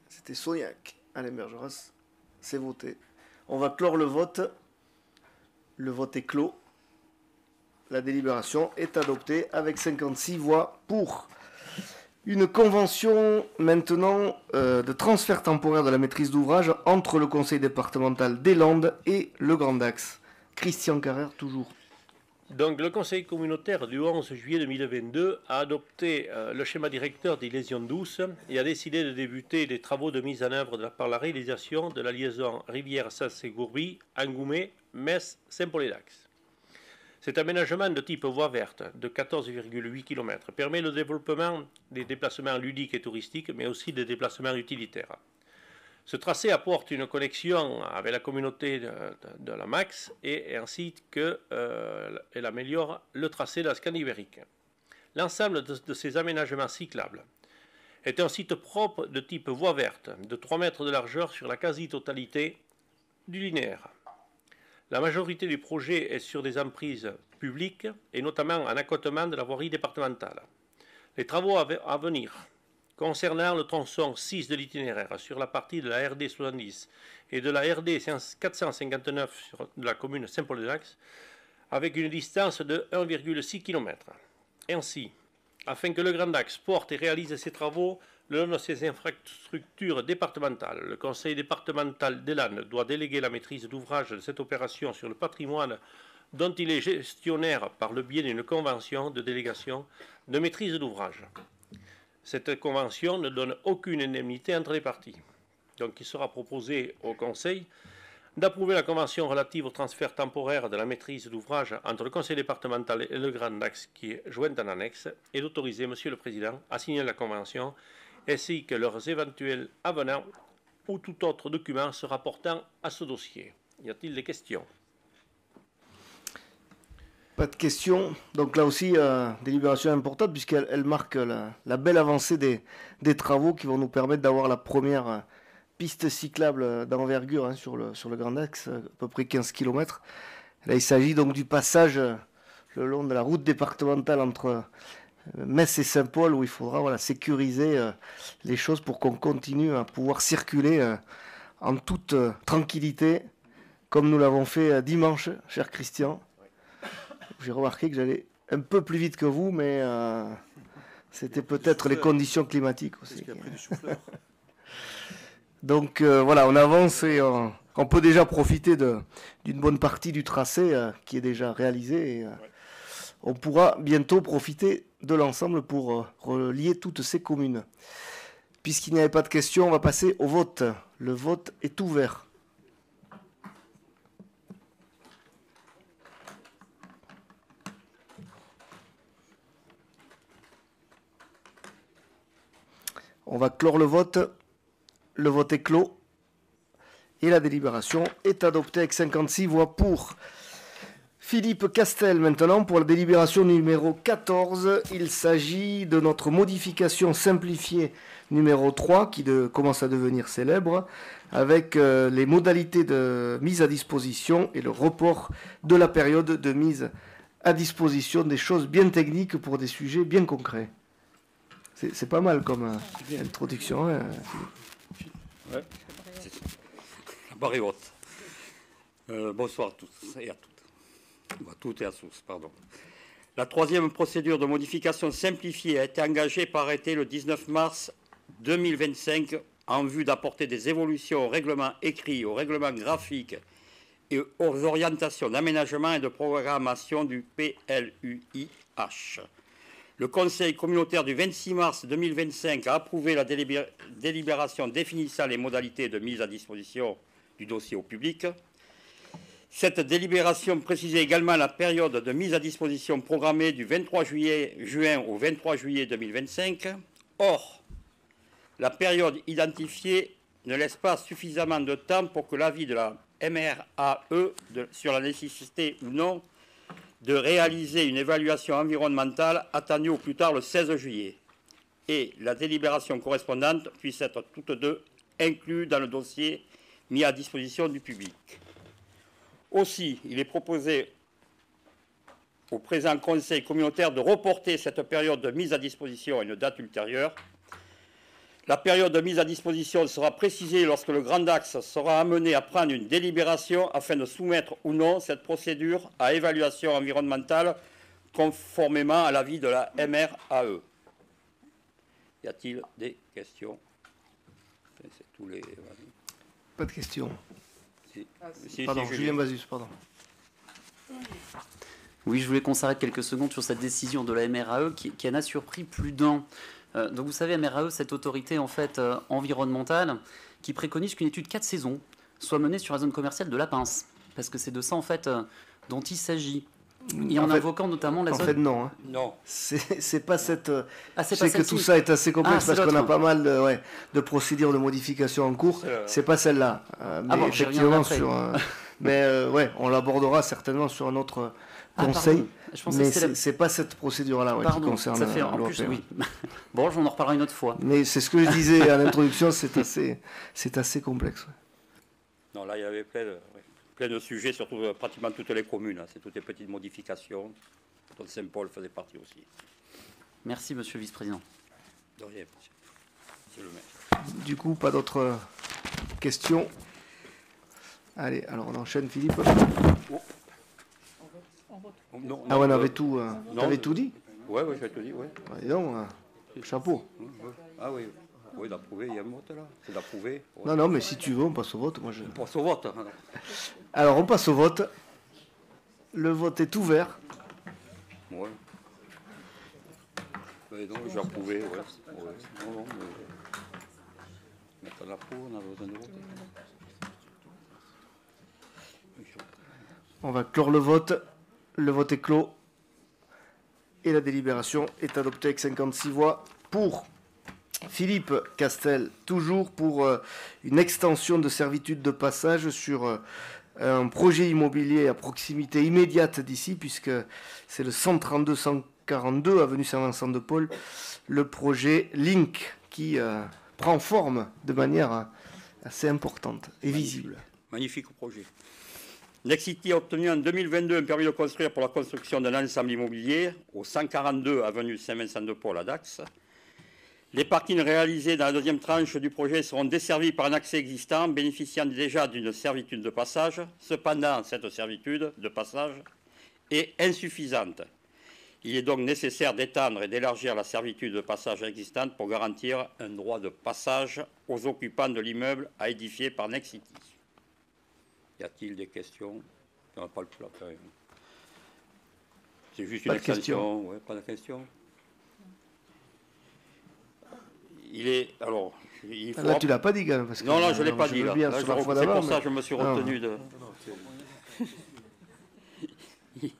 C'était Soignac. Alain Bergeras, c'est voté. On va clore le vote. Le vote est clos. La délibération est adoptée avec 56 voix pour. Une convention maintenant de transfert temporaire de la maîtrise d'ouvrage entre le conseil départemental des Landes et le Grand Dax. Christian Carrère, toujours. Donc, le Conseil communautaire du 11 juillet 2022 a adopté le schéma directeur des liaisons douces et a décidé de débuter les travaux de mise en œuvre par la réalisation de la liaison Rivière-Sassé-Gourby, Angoumet, Metz, Saint-Paul-et-Dax. Cet aménagement de type voie verte de 14,8 km permet le développement des déplacements ludiques et touristiques, mais aussi des déplacements utilitaires. Ce tracé apporte une connexion avec la communauté de la MAX et ainsi qu'elle améliore le tracé de la Scandibérique. L'ensemble de ces aménagements cyclables est un site propre de type voie verte de 3 mètres de largeur sur la quasi-totalité du linéaire. La majorité du projet est sur des emprises publiques et notamment en accotement de la voirie départementale. Les travaux à venir Concernant le tronçon 6 de l'itinéraire sur la partie de la RD 70 et de la RD 459 de la commune Saint-Paul-de-Dax, avec une distance de 1,6 km. Ainsi, afin que le Grand Axe porte et réalise ses travaux le long de ses infrastructures départementales, le conseil départemental des Landes doit déléguer la maîtrise d'ouvrage de cette opération sur le patrimoine dont il est gestionnaire par le biais d'une convention de délégation de maîtrise d'ouvrage. Cette convention ne donne aucune indemnité entre les parties. Donc il sera proposé au Conseil d'approuver la convention relative au transfert temporaire de la maîtrise d'ouvrage entre le Conseil départemental et le Grand Axe qui est jointe en annexe et d'autoriser Monsieur le Président à signer la convention ainsi que leurs éventuels avenants ou tout autre document se rapportant à ce dossier. Y a-t-il des questions? Pas de questions. Donc là aussi, délibération importante puisqu'elle marque la belle avancée des travaux qui vont nous permettre d'avoir la première piste cyclable d'envergure sur le Grand Axe, à peu près 15 km. Là, il s'agit donc du passage le long de la route départementale entre Metz et Saint-Paul où il faudra sécuriser les choses pour qu'on continue à pouvoir circuler en toute tranquillité comme nous l'avons fait dimanche, cher Christian. J'ai remarqué que j'allais un peu plus vite que vous, mais c'était peut-être les conditions climatiques aussi. Donc voilà, on avance et on peut déjà profiter d'une bonne partie du tracé qui est déjà réalisé. Et, on pourra bientôt profiter de l'ensemble pour relier toutes ces communes. Puisqu'il n'y avait pas de questions, on va passer au vote. Le vote est ouvert. On va clore le vote. Le vote est clos. Et la délibération est adoptée avec 56 voix pour. Philippe Castel maintenant pour la délibération numéro 14. Il s'agit de notre modification simplifiée numéro 3 qui commence à devenir célèbre avec les modalités de mise à disposition et le report de la période de mise à disposition, des choses bien techniques pour des sujets bien concrets. C'est pas mal comme introduction. Hein, ouais. La barre est haute. Bonsoir à tous et à toutes. À toutes et à tous, pardon. La troisième procédure de modification simplifiée a été engagée par arrêté le 19 mars 2025 en vue d'apporter des évolutions au règlement écrit, au règlement graphique et aux orientations d'aménagement et de programmation du PLUIH. Le Conseil communautaire du 26 mars 2025 a approuvé la délibération définissant les modalités de mise à disposition du dossier au public. Cette délibération précisait également la période de mise à disposition programmée du 23 juin au 23 juillet 2025. Or, la période identifiée ne laisse pas suffisamment de temps pour que l'avis de la MRAE sur la nécessité ou non de réaliser une évaluation environnementale attendue au plus tard le 16 juillet et la délibération correspondante puisse être toutes deux incluses dans le dossier mis à disposition du public. Aussi, il est proposé au présent Conseil communautaire de reporter cette période de mise à disposition à une date ultérieure. La période de mise à disposition sera précisée lorsque le Grand Axe sera amené à prendre une délibération afin de soumettre ou non cette procédure à évaluation environnementale conformément à l'avis de la MRAE. Y a-t-il des questions? C'est tous les... Pas de questions. Pardon, Julien Bazus, pardon. Oui, je voulais qu'on s'arrête quelques secondes sur cette décision de la MRAE qui en a surpris plus d'un. Donc vous savez, MRAE, cette autorité en fait environnementale qui préconise qu'une étude 4 saisons soit menée sur la zone commerciale de la Pince. Parce que c'est de ça en fait dont il s'agit. Et en invoquant notamment la zone... En fait, non. Hein. Non. C'est pas cette... Ah, je sais que tout ça est assez complexe parce qu'on a pas mal de procédures de modification en cours. C'est pas celle-là. Mais bon, effectivement, on l'abordera certainement sur un autre conseil. Je pensais mais que c'est pas cette procédure-là qui concerne ça fait en plus, oui. Bon, j'en reparlerai une autre fois. Mais c'est ce que je disais à l'introduction, c'est assez complexe. Non, là, il y avait plein de sujets, surtout pratiquement toutes les communes. Hein. C'est toutes les petites modifications, dont Saint-Paul faisait partie aussi. Merci, monsieur le vice-président. De rien, monsieur. monsieur le maire. Du coup, pas d'autres questions. Allez, alors on enchaîne, Philippe. Non, Ah ouais, on avait tout. non, T'avais tout dit? Oui, oui, j'ai tout dit, oui. Dis donc, chapeau. Ah oui, oui, d'approuver, il y a un vote là. C'est d'approuver. Ouais. Non, non, mais si tu veux, on passe au vote. Moi, je... On passe au vote. Alors, on passe au vote. Le vote est ouvert. Ouais. Ben donc, j'ai approuvé, ouais. Ouais. Non, non, mais on approuve, on a besoin de voter. On va clore le vote. Le vote est clos. Et la délibération est adoptée avec 56 voix pour. Philippe Castel, toujours pour une extension de servitude de passage sur un projet immobilier à proximité immédiate d'ici, puisque c'est le 132-142 avenue Saint-Vincent-de-Paul, le projet Link, qui prend forme de manière assez importante et visible. Magnifique projet. Nexity a obtenu en 2022 un permis de construire pour la construction d'un ensemble immobilier au 142 avenue Saint-Vincent-de-Paul à Dax. Les parkings réalisés dans la deuxième tranche du projet seront desservis par un accès existant bénéficiant déjà d'une servitude de passage. Cependant, cette servitude de passage est insuffisante. Il est donc nécessaire d'étendre et d'élargir la servitude de passage existante pour garantir un droit de passage aux occupants de l'immeuble à édifier par Nexity. Y a-t-il des questions? On n'a pas le plat quand même. C'est juste une extension. Ouais, pas de question. Il est. Alors. Il faut... Là, tu l'as pas dit, quand même. Parce que non, je ne l'ai pas dit. Là, c'est pour ça que je me suis retenu de. Il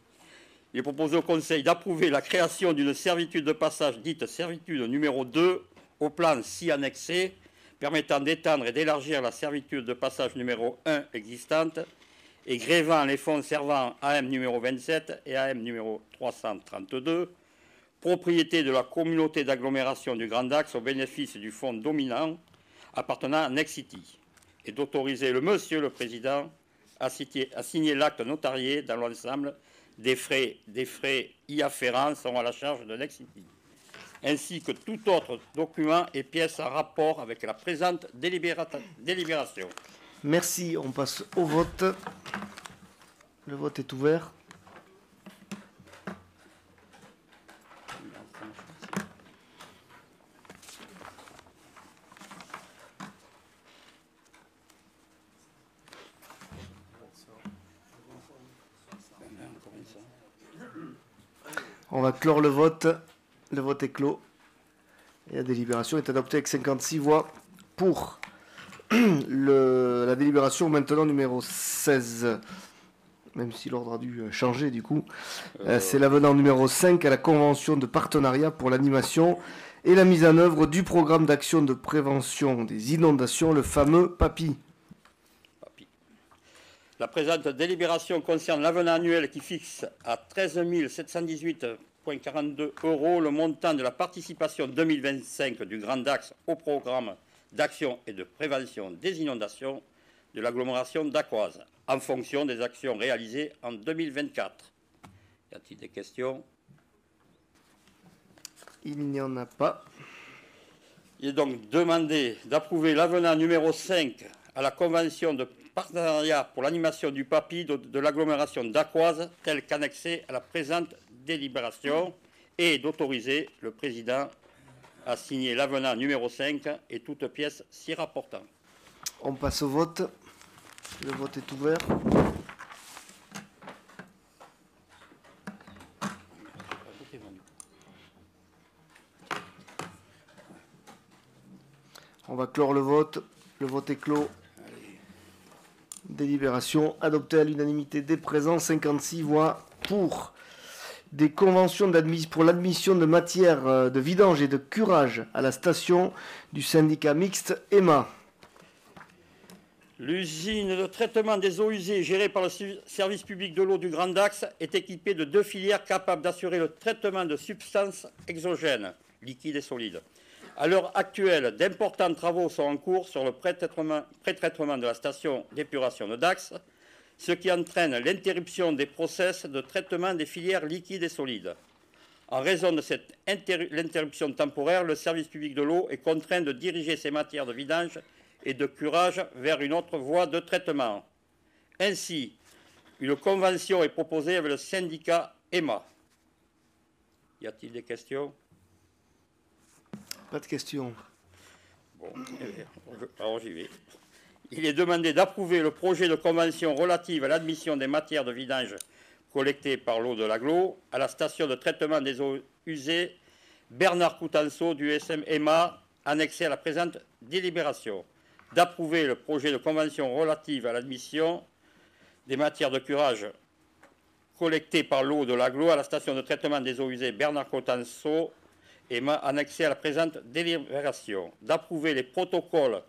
est proposé au Conseil d'approuver la création d'une servitude de passage dite servitude numéro 2 au plan ci annexé, permettant d'étendre et d'élargir la servitude de passage numéro 1 existante et grévant les fonds servant AM numéro 27 et AM numéro 332, propriété de la communauté d'agglomération du Grand Dax au bénéfice du fonds dominant appartenant à Nexity, et d'autoriser le Monsieur le Président à signer l'acte notarié dans l'ensemble des frais y afférents seront à la charge de Nexity, ainsi que tout autre document et pièce en rapport avec la présente délibération. Merci, on passe au vote. Le vote est ouvert. On va clore le vote. Le vote est clos. Et la délibération est adoptée avec 56 voix pour. La délibération maintenant numéro 16. Même si l'ordre a dû changer du coup. C'est l'avenant numéro 5 à la convention de partenariat pour l'animation et la mise en œuvre du programme d'action de prévention des inondations, le fameux PAPI. La présente délibération concerne l'avenant annuel qui fixe à 13 718,42 € le montant de la participation 2025 du Grand Dax au programme d'action et de prévention des inondations de l'agglomération dacquoise, en fonction des actions réalisées en 2024. Y a-t-il des questions? Il n'y en a pas. Il est donc demandé d'approuver l'avenant numéro 5 à la convention de partenariat pour l'animation du PAPI de l'agglomération dacquoise, tel qu'annexé à la présente délibération, et d'autoriser le président à signer l'avenant numéro 5 et toute pièce s'y rapportant. On passe au vote. Le vote est ouvert. On va clore le vote. Le vote est clos. Délibération adoptée à l'unanimité des présents. 56 voix pour. Des conventions pour l'admission de matières de vidange et de curage à la station du syndicat mixte EMA. L'usine de traitement des eaux usées gérée par le service public de l'eau du Grand Dax est équipée de 2 filières capables d'assurer le traitement de substances exogènes, liquides et solides. À l'heure actuelle, d'importants travaux sont en cours sur le pré-traitement de la station d'épuration de Dax, ce qui entraîne l'interruption des process de traitement des filières liquides et solides. En raison de cette l'interruption temporaire, le service public de l'eau est contraint de diriger ses matières de vidange et de curage vers une autre voie de traitement. Ainsi, une convention est proposée avec le syndicat EMA. Y a-t-il des questions? Pas de questions. Bon, alors j'y vais. Il est demandé d'approuver le projet de convention relative à l'admission des matières de vidange collectées par l'eau de l'agglo à la station de traitement des eaux usées Bernard Coutanceau du SM EMA, annexé à la présente délibération. D'approuver le projet de convention relative à l'admission des matières de curage collectées par l'eau de l'agglo à la station de traitement des eaux usées Bernard Coutanceau EMA, annexé à la présente délibération. D'approuver les protocoles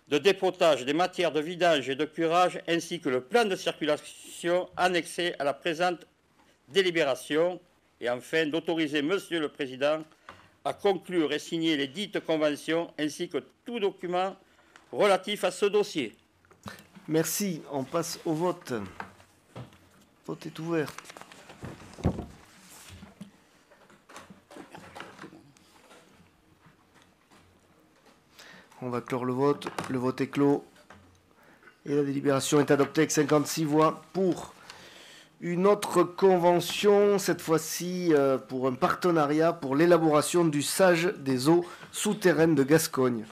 de dépotage des matières de vidange et de curage ainsi que le plan de circulation annexé à la présente délibération. Et enfin, d'autoriser Monsieur le Président à conclure et signer les dites conventions ainsi que tout document relatif à ce dossier. Merci. On passe au vote. Le vote est ouvert. On va clore le vote. Le vote est clos. Et la délibération est adoptée avec 56 voix pour. Une autre convention, cette fois-ci pour un partenariat pour l'élaboration du SAGE des eaux souterraines de Gascogne.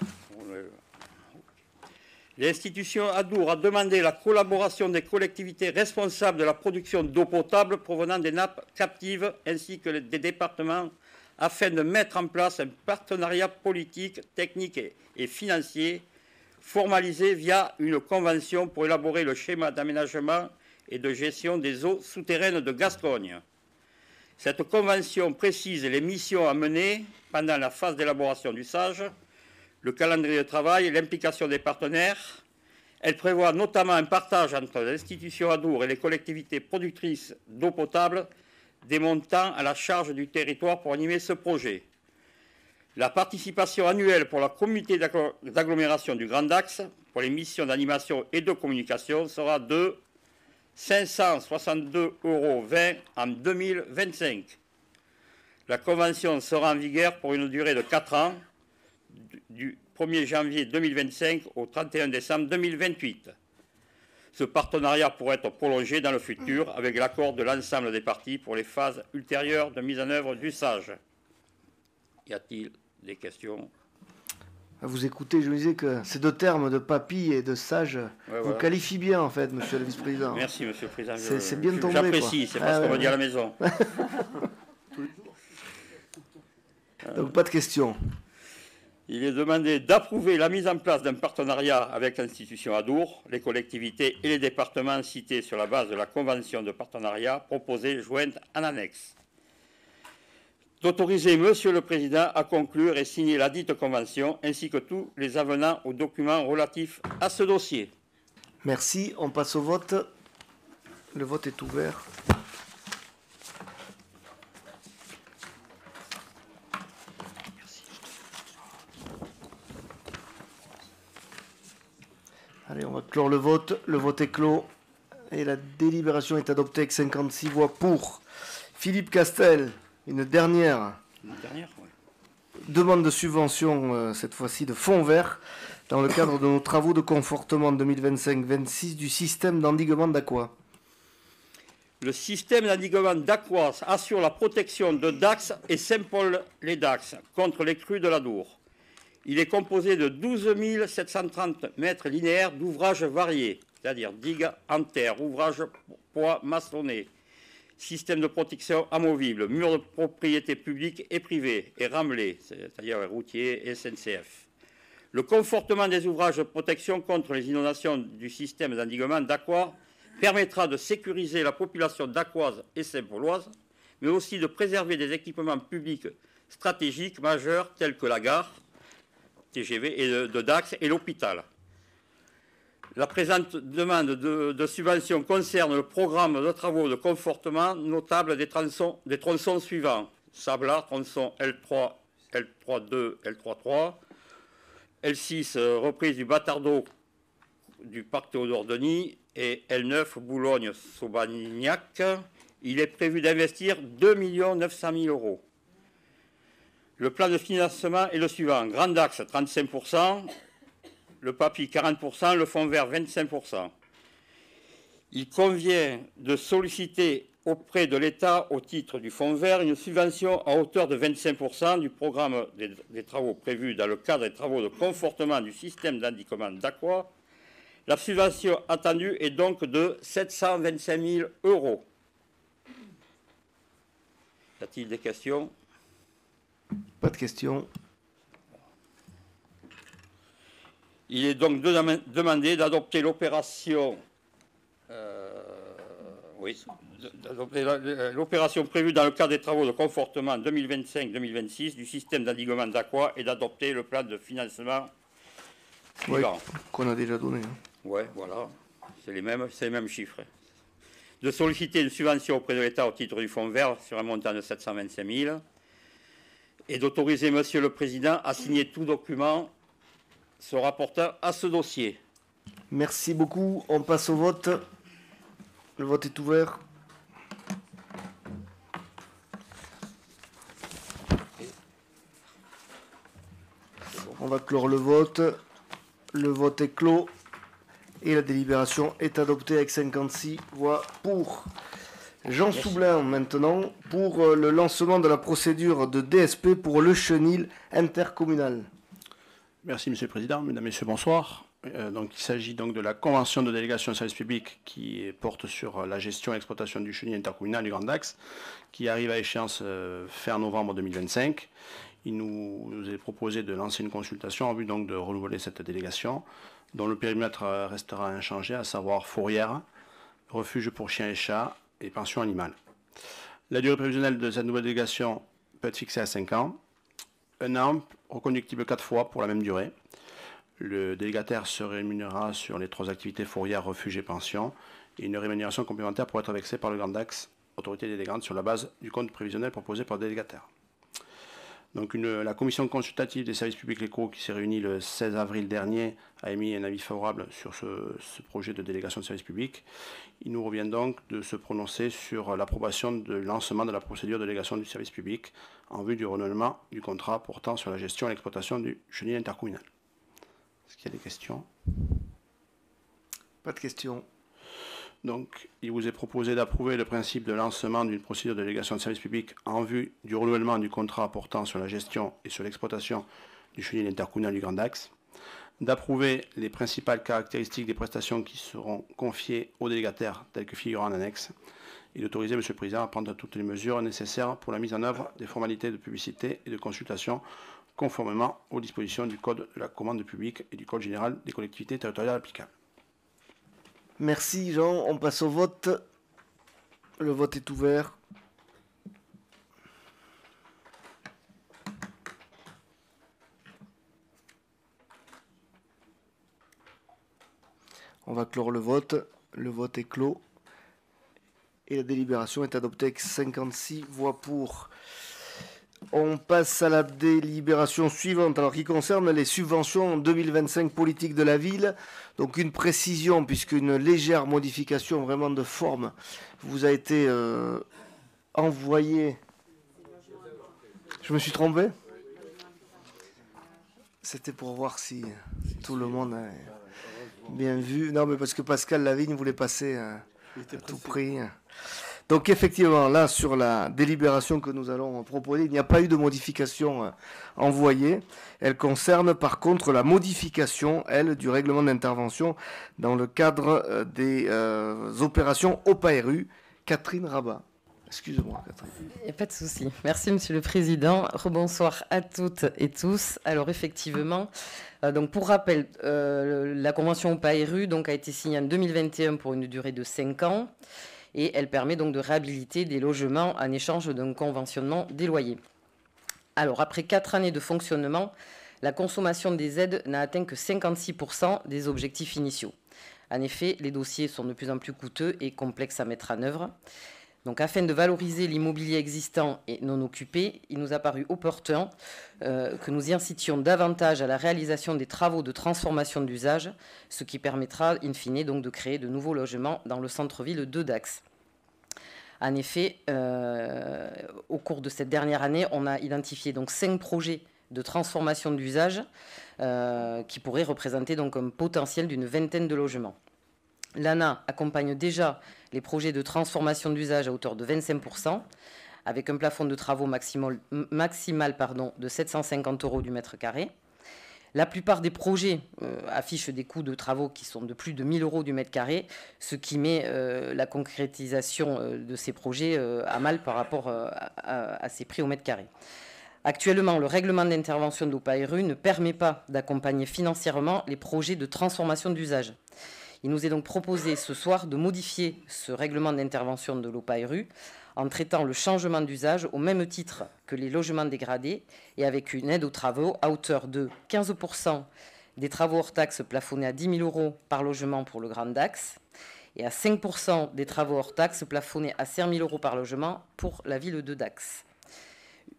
L'institution Adour a demandé la collaboration des collectivités responsables de la production d'eau potable provenant des nappes captives ainsi que des départements afin de mettre en place un partenariat politique, technique et financier formalisé via une convention pour élaborer le schéma d'aménagement et de gestion des eaux souterraines de Gascogne. Cette convention précise les missions à mener pendant la phase d'élaboration du SAGE, le calendrier de travail et l'implication des partenaires. Elle prévoit notamment un partage entre l'institution Adour et les collectivités productrices d'eau potable des montants à la charge du territoire pour animer ce projet. La participation annuelle pour la communauté d'agglomération du Grand Axe pour les missions d'animation et de communication sera de 562,20 € en 2025. La convention sera en vigueur pour une durée de 4 ans, du 1er janvier 2025 au 31 décembre 2028. Ce partenariat pourrait être prolongé dans le futur avec l'accord de l'ensemble des parties pour les phases ultérieures de mise en œuvre du SAGE. Y a-t-il des questions? À vous écouter, je me disais que ces deux termes de papy et de sage vous qualifient bien, en fait, monsieur le vice-président. Merci, monsieur le président. C'est bien tombé. J'apprécie, c'est pas ce qu'on me dit à la maison. Donc, pas de questions. Il est demandé d'approuver la mise en place d'un partenariat avec l'institution Adour, les collectivités et les départements cités sur la base de la convention de partenariat proposée jointe en annexe. D'autoriser Monsieur le Président à conclure et signer la dite convention ainsi que tous les avenants aux documents relatifs à ce dossier. Merci. On passe au vote. Le vote est ouvert. Allez, on va clore le vote. Le vote est clos. Et la délibération est adoptée avec 56 voix pour. Philippe Castel, une dernière demande de subvention, cette fois-ci de fonds verts, dans le cadre de nos travaux de confortement 2025-26 du système d'endiguement d'Aqua. Le système d'endiguement d'Aqua assure la protection de Dax et Saint-Paul-les-Dax contre les crues de l'Adour. Il est composé de 12 730 mètres linéaires d'ouvrages variés, c'est-à-dire digues en terre, ouvrages poids maçonnés, système de protection amovible, murs de propriété publique et privée, et ramelés, c'est-à-dire routiers et SNCF. Le confortement des ouvrages de protection contre les inondations du système d'endiguement d'Aqua permettra de sécuriser la population dacquoise et saint-pauloise, mais aussi de préserver des équipements publics stratégiques majeurs tels que la gare, TGV et de Dax et l'hôpital. La présente demande de subvention concerne le programme de travaux de confortement notable des tronçons suivants. Sabla, tronçon L3, L3.2, L3.3, L6, reprise du Batardeau du parc Théodore Denis et L9, Boulogne-Saubagnac il est prévu d'investir 2 900 000 euros. Le plan de financement est le suivant. Grand Axe, 35%, le PAPI, 40%, le Fonds vert, 25%. Il convient de solliciter auprès de l'État, au titre du Fonds vert, une subvention à hauteur de 25% du programme des travaux prévus dans le cadre des travaux de confortement du système d'handicapement d'Aqua. La subvention attendue est donc de 725 000 euros. Y a-t-il des questions? Pas de questions. Il est donc demandé d'adopter l'opération l'opération prévue dans le cadre des travaux de confortement 2025-2026 du système d'endiguement d'Aqua et d'adopter le plan de financement suivant. Qu'on a déjà donné. Oui, voilà, c'est les mêmes chiffres. De solliciter une subvention auprès de l'État au titre du Fonds vert sur un montant de 725 000 et d'autoriser Monsieur le Président à signer tout document se rapportant à ce dossier. Merci beaucoup. On passe au vote. Le vote est ouvert. On va clore le vote. Le vote est clos. Et la délibération est adoptée avec 56 voix pour. Jean Soublin, maintenant, pour le lancement de la procédure de DSP pour le chenil intercommunal. Merci, Monsieur le Président. Mesdames, Messieurs, bonsoir. Donc, il s'agit donc de la convention de délégation de service public qui porte sur la gestion et l'exploitation du chenil intercommunal du Grand Axe, qui arrive à échéance fin novembre 2025. Il nous est proposé de lancer une consultation en vue donc de renouveler cette délégation, dont le périmètre restera inchangé, à savoir fourrière, refuge pour chiens et chats et pension animale. La durée prévisionnelle de cette nouvelle délégation peut être fixée à 5 ans. Un an, reconductible 4 fois pour la même durée. Le délégataire se rémunérera sur les 3 activités fourrière, refuge et pension, et une rémunération complémentaire pourra être versée par le Grand Axe, autorité délégante, sur la base du compte prévisionnel proposé par le délégataire. Donc la commission consultative des services publics locaux qui s'est réunie le 16 avril dernier a émis un avis favorable sur ce projet de délégation de services publics. Il nous revient donc de se prononcer sur l'approbation de lancement de la procédure de délégation du service public en vue du renouvellement du contrat portant sur la gestion et l'exploitation du chenil intercommunal. Est-ce qu'il y a des questions? Pas de questions. Donc, il vous est proposé d'approuver le principe de lancement d'une procédure de délégation de service public en vue du renouvellement du contrat portant sur la gestion et sur l'exploitation du chenil intercommunal du Grand Axe, d'approuver les principales caractéristiques des prestations qui seront confiées aux délégataires telles que figurant en annexe, et d'autoriser M. le Président à prendre toutes les mesures nécessaires pour la mise en œuvre des formalités de publicité et de consultation conformément aux dispositions du Code de la commande publique et du Code général des collectivités territoriales applicables. Merci Jean, on passe au vote. Le vote est ouvert. On va clore le vote. Le vote est clos. Et la délibération est adoptée avec 56 voix pour. On passe à la délibération suivante, alors qui concerne les subventions en 2025 politique de la ville. Donc une précision, puisqu'une légère modification vraiment de forme vous a été envoyée. Je me suis trompé? C'était pour voir si tout le monde a bien vu. Non, mais parce que Pascal Lavigne voulait passer à tout prix. Donc effectivement, là, sur la délibération que nous allons proposer, il n'y a pas eu de modification envoyée. Elle concerne par contre la modification, elle, du règlement d'intervention dans le cadre des opérations OPARU. Catherine Rabat. Excuse-moi, Catherine. Il n'y a pas de souci. Merci, Monsieur le Président. Rebonsoir à toutes et tous. Alors effectivement, donc pour rappel, la convention OPARU donc, a été signée en 2021 pour une durée de 5 ans. Et elle permet donc de réhabiliter des logements en échange d'un conventionnement des loyers. Alors, après 4 années de fonctionnement, la consommation des aides n'a atteint que 56% des objectifs initiaux. En effet, les dossiers sont de plus en plus coûteux et complexes à mettre en œuvre. Donc, afin de valoriser l'immobilier existant et non occupé, il nous a paru opportun que nous y incitions davantage à la réalisation des travaux de transformation d'usage, ce qui permettra, in fine, donc, de créer de nouveaux logements dans le centre-ville de Dax. En effet, au cours de cette dernière année, on a identifié donc 5 projets de transformation d'usage qui pourraient représenter donc un potentiel d'une vingtaine de logements. L'ANA accompagne déjà les projets de transformation d'usage à hauteur de 25%, avec un plafond de travaux maximal de 750 € du mètre carré. La plupart des projets affichent des coûts de travaux qui sont de plus de 1 000 € du mètre carré, ce qui met la concrétisation de ces projets à mal par rapport à ces prix au mètre carré. Actuellement, le règlement d'intervention de l'OPARU ne permet pas d'accompagner financièrement les projets de transformation d'usage. Il nous est donc proposé ce soir de modifier ce règlement d'intervention de l'OPARU en traitant le changement d'usage au même titre que les logements dégradés et avec une aide aux travaux à hauteur de 15% des travaux hors taxes plafonnés à 10 000 € par logement pour le Grand Dax et à 5% des travaux hors taxes plafonnés à 5 000 € par logement pour la ville de Dax.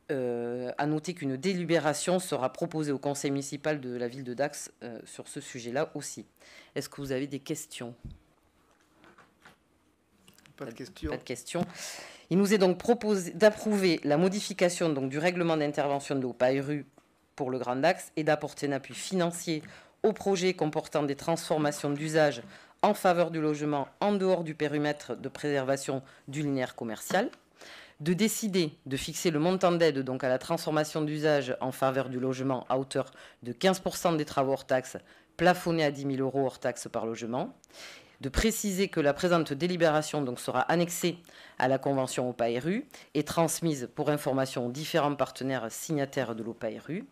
À noter qu'une délibération sera proposée au conseil municipal de la ville de Dax sur ce sujet-là aussi. Est-ce que vous avez des questions ? Pas de questions. Pas de questions. Il nous est donc proposé d'approuver la modification donc, du règlement d'intervention de l'OPARU pour le Grand Dax et d'apporter un appui financier aux projets comportant des transformations d'usage en faveur du logement en dehors du périmètre de préservation du linéaire commercial, de décider de fixer le montant d'aide donc à la transformation d'usage en faveur du logement à hauteur de 15% des travaux hors taxes plafonnés à 10 000 € hors taxes par logement, de préciser que la présente délibération donc, sera annexée à la convention OPARU et transmise pour information aux différents partenaires signataires de l'OPARU,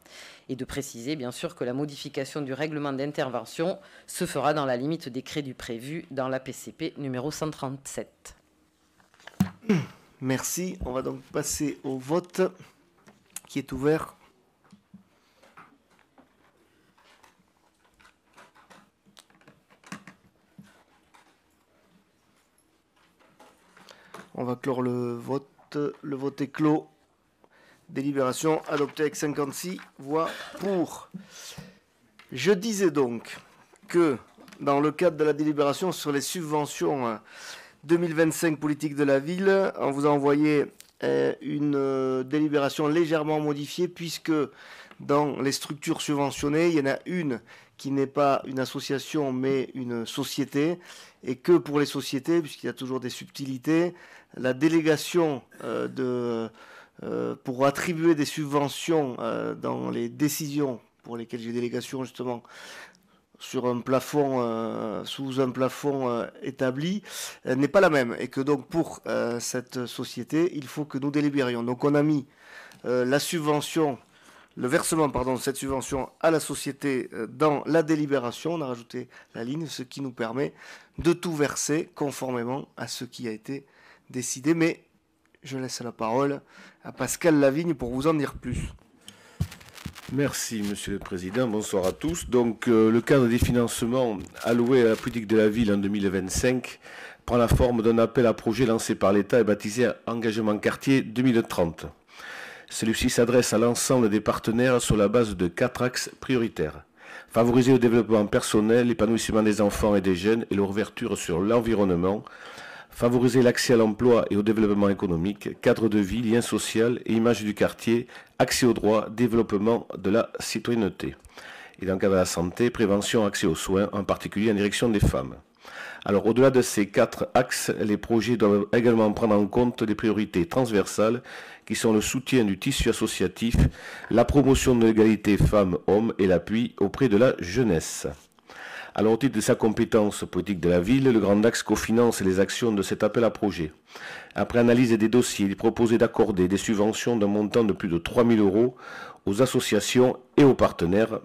et de préciser bien sûr que la modification du règlement d'intervention se fera dans la limite des crédits prévus dans la PCP numéro 137. Merci. On va donc passer au vote qui est ouvert. On va clore le vote. Le vote est clos. Délibération adoptée avec 56 voix pour. Je disais donc que dans le cadre de la délibération sur les subventions 2025 politique de la ville, on vous a envoyé une délibération légèrement modifiée puisque dans les structures subventionnées, il y en a une qui n'est pas une association mais une société et que pour les sociétés, puisqu'il y a toujours des subtilités, la délégation pour attribuer des subventions dans les décisions pour lesquelles j'ai délégation justement sur un plafond, sous un plafond établi, n'est pas la même. Et que donc pour cette société, il faut que nous délibérions. Donc on a mis la subvention, le versement de cette subvention à la société dans la délibération. On a rajouté la ligne, ce qui nous permet de tout verser conformément à ce qui a été décidé. Mais je laisse la parole à Pascal Lavigne pour vous en dire plus. Merci Monsieur le Président, bonsoir à tous. Donc le cadre des financements alloués à la politique de la ville en 2025 prend la forme d'un appel à projet lancé par l'État et baptisé Engagement Quartier 2030. Celui-ci s'adresse à l'ensemble des partenaires sur la base de 4 axes prioritaires. Favoriser le développement personnel, l'épanouissement des enfants et des jeunes et leur ouverture sur l'environnement. Favoriser l'accès à l'emploi et au développement économique, cadre de vie, lien social et image du quartier, accès aux droits, développement de la citoyenneté. Et dans le cadre de la santé, prévention, accès aux soins, en particulier en direction des femmes. Alors au-delà de ces 4 axes, les projets doivent également prendre en compte des priorités transversales qui sont le soutien du tissu associatif, la promotion de l'égalité femmes-hommes et l'appui auprès de la jeunesse. Alors, au titre de sa compétence politique de la ville, le Grand Dax cofinance les actions de cet appel à projet. Après analyse des dossiers, il est proposé d'accorder des subventions d'un montant de plus de 3 000 € aux associations et aux partenaires.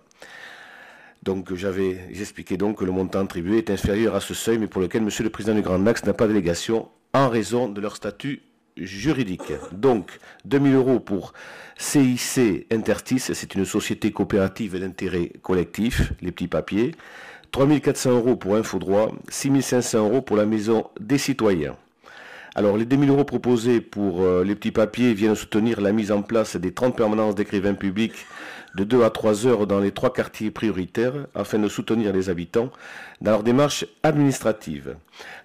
Donc, j'expliquais donc que le montant attribué est inférieur à ce seuil, mais pour lequel Monsieur le Président du Grand Dax n'a pas de délégation en raison de leur statut juridique. Donc, 2 000 € pour CIC Interstice, c'est une société coopérative d'intérêt collectif, les petits papiers. 3 400 € pour Infodroit, 6 500 € pour la Maison des Citoyens. Alors, les 2 000 € proposés pour les petits papiers viennent soutenir la mise en place des 30 permanences d'écrivains publics de 2 à 3 heures dans les 3 quartiers prioritaires afin de soutenir les habitants dans leur démarche administrative.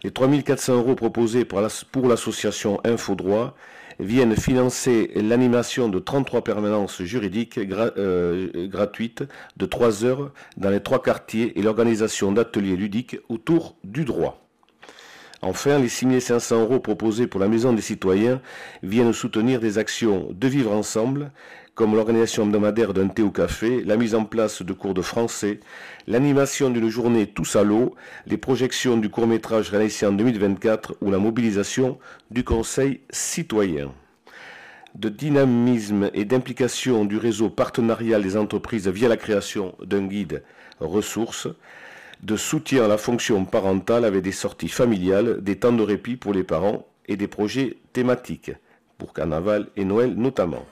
Les 3 400 € proposés pour l'association Infodroit viennent financer l'animation de 33 permanences juridiques gratuites de 3 heures dans les 3 quartiers et l'organisation d'ateliers ludiques autour du droit. Enfin, les 6 500 € proposés pour la Maison des Citoyens viennent soutenir des actions de vivre ensemble, comme l'organisation hebdomadaire d'un thé au café, la mise en place de cours de français, l'animation d'une journée tous à l'eau, les projections du court-métrage réalisé en 2024 ou la mobilisation du Conseil citoyen. De dynamisme et d'implication du réseau partenarial des entreprises via la création d'un guide ressources, de soutien à la fonction parentale avec des sorties familiales, des temps de répit pour les parents et des projets thématiques, pour Carnaval et Noël notamment.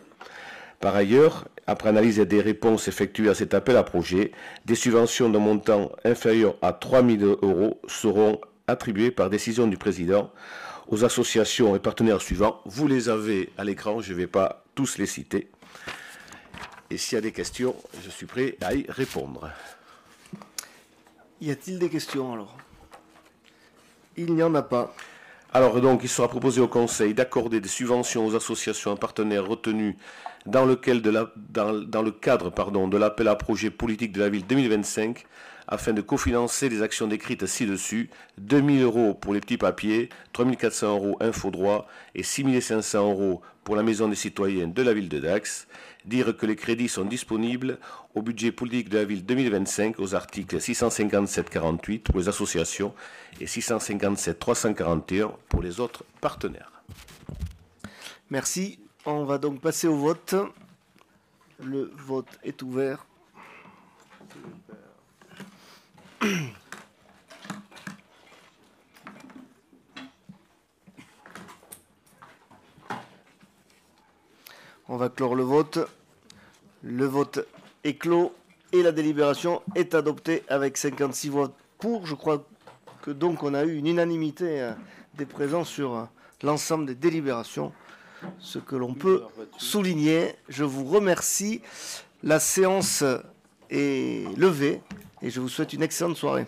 Par ailleurs, après analyse des réponses effectuées à cet appel à projet, des subventions d'un montant inférieur à 3 000 € seront attribuées par décision du président aux associations et partenaires suivants. Vous les avez à l'écran, je ne vais pas tous les citer. Et s'il y a des questions, je suis prêt à y répondre. Y a-t-il des questions alors? Il n'y en a pas. Alors donc, il sera proposé au Conseil d'accorder des subventions aux associations et partenaires retenus dans le cadre de l'appel à projet politique de la ville 2025 afin de cofinancer les actions décrites ci-dessus. 2 000 € pour les petits papiers, 3 400 € Infodroit et 6 500 € pour la Maison des Citoyens de la ville de Dax. Dire que les crédits sont disponibles au budget politique de la ville 2025 aux articles 657-48 pour les associations et 657-341 pour les autres partenaires. Merci. On va donc passer au vote. Le vote est ouvert. On va clore le vote. Le vote est clos et la délibération est adoptée avec 56 votes pour. Je crois que donc on a eu une unanimité des présents sur l'ensemble des délibérations, ce que l'on peut souligner. Je vous remercie. La séance est levée et je vous souhaite une excellente soirée.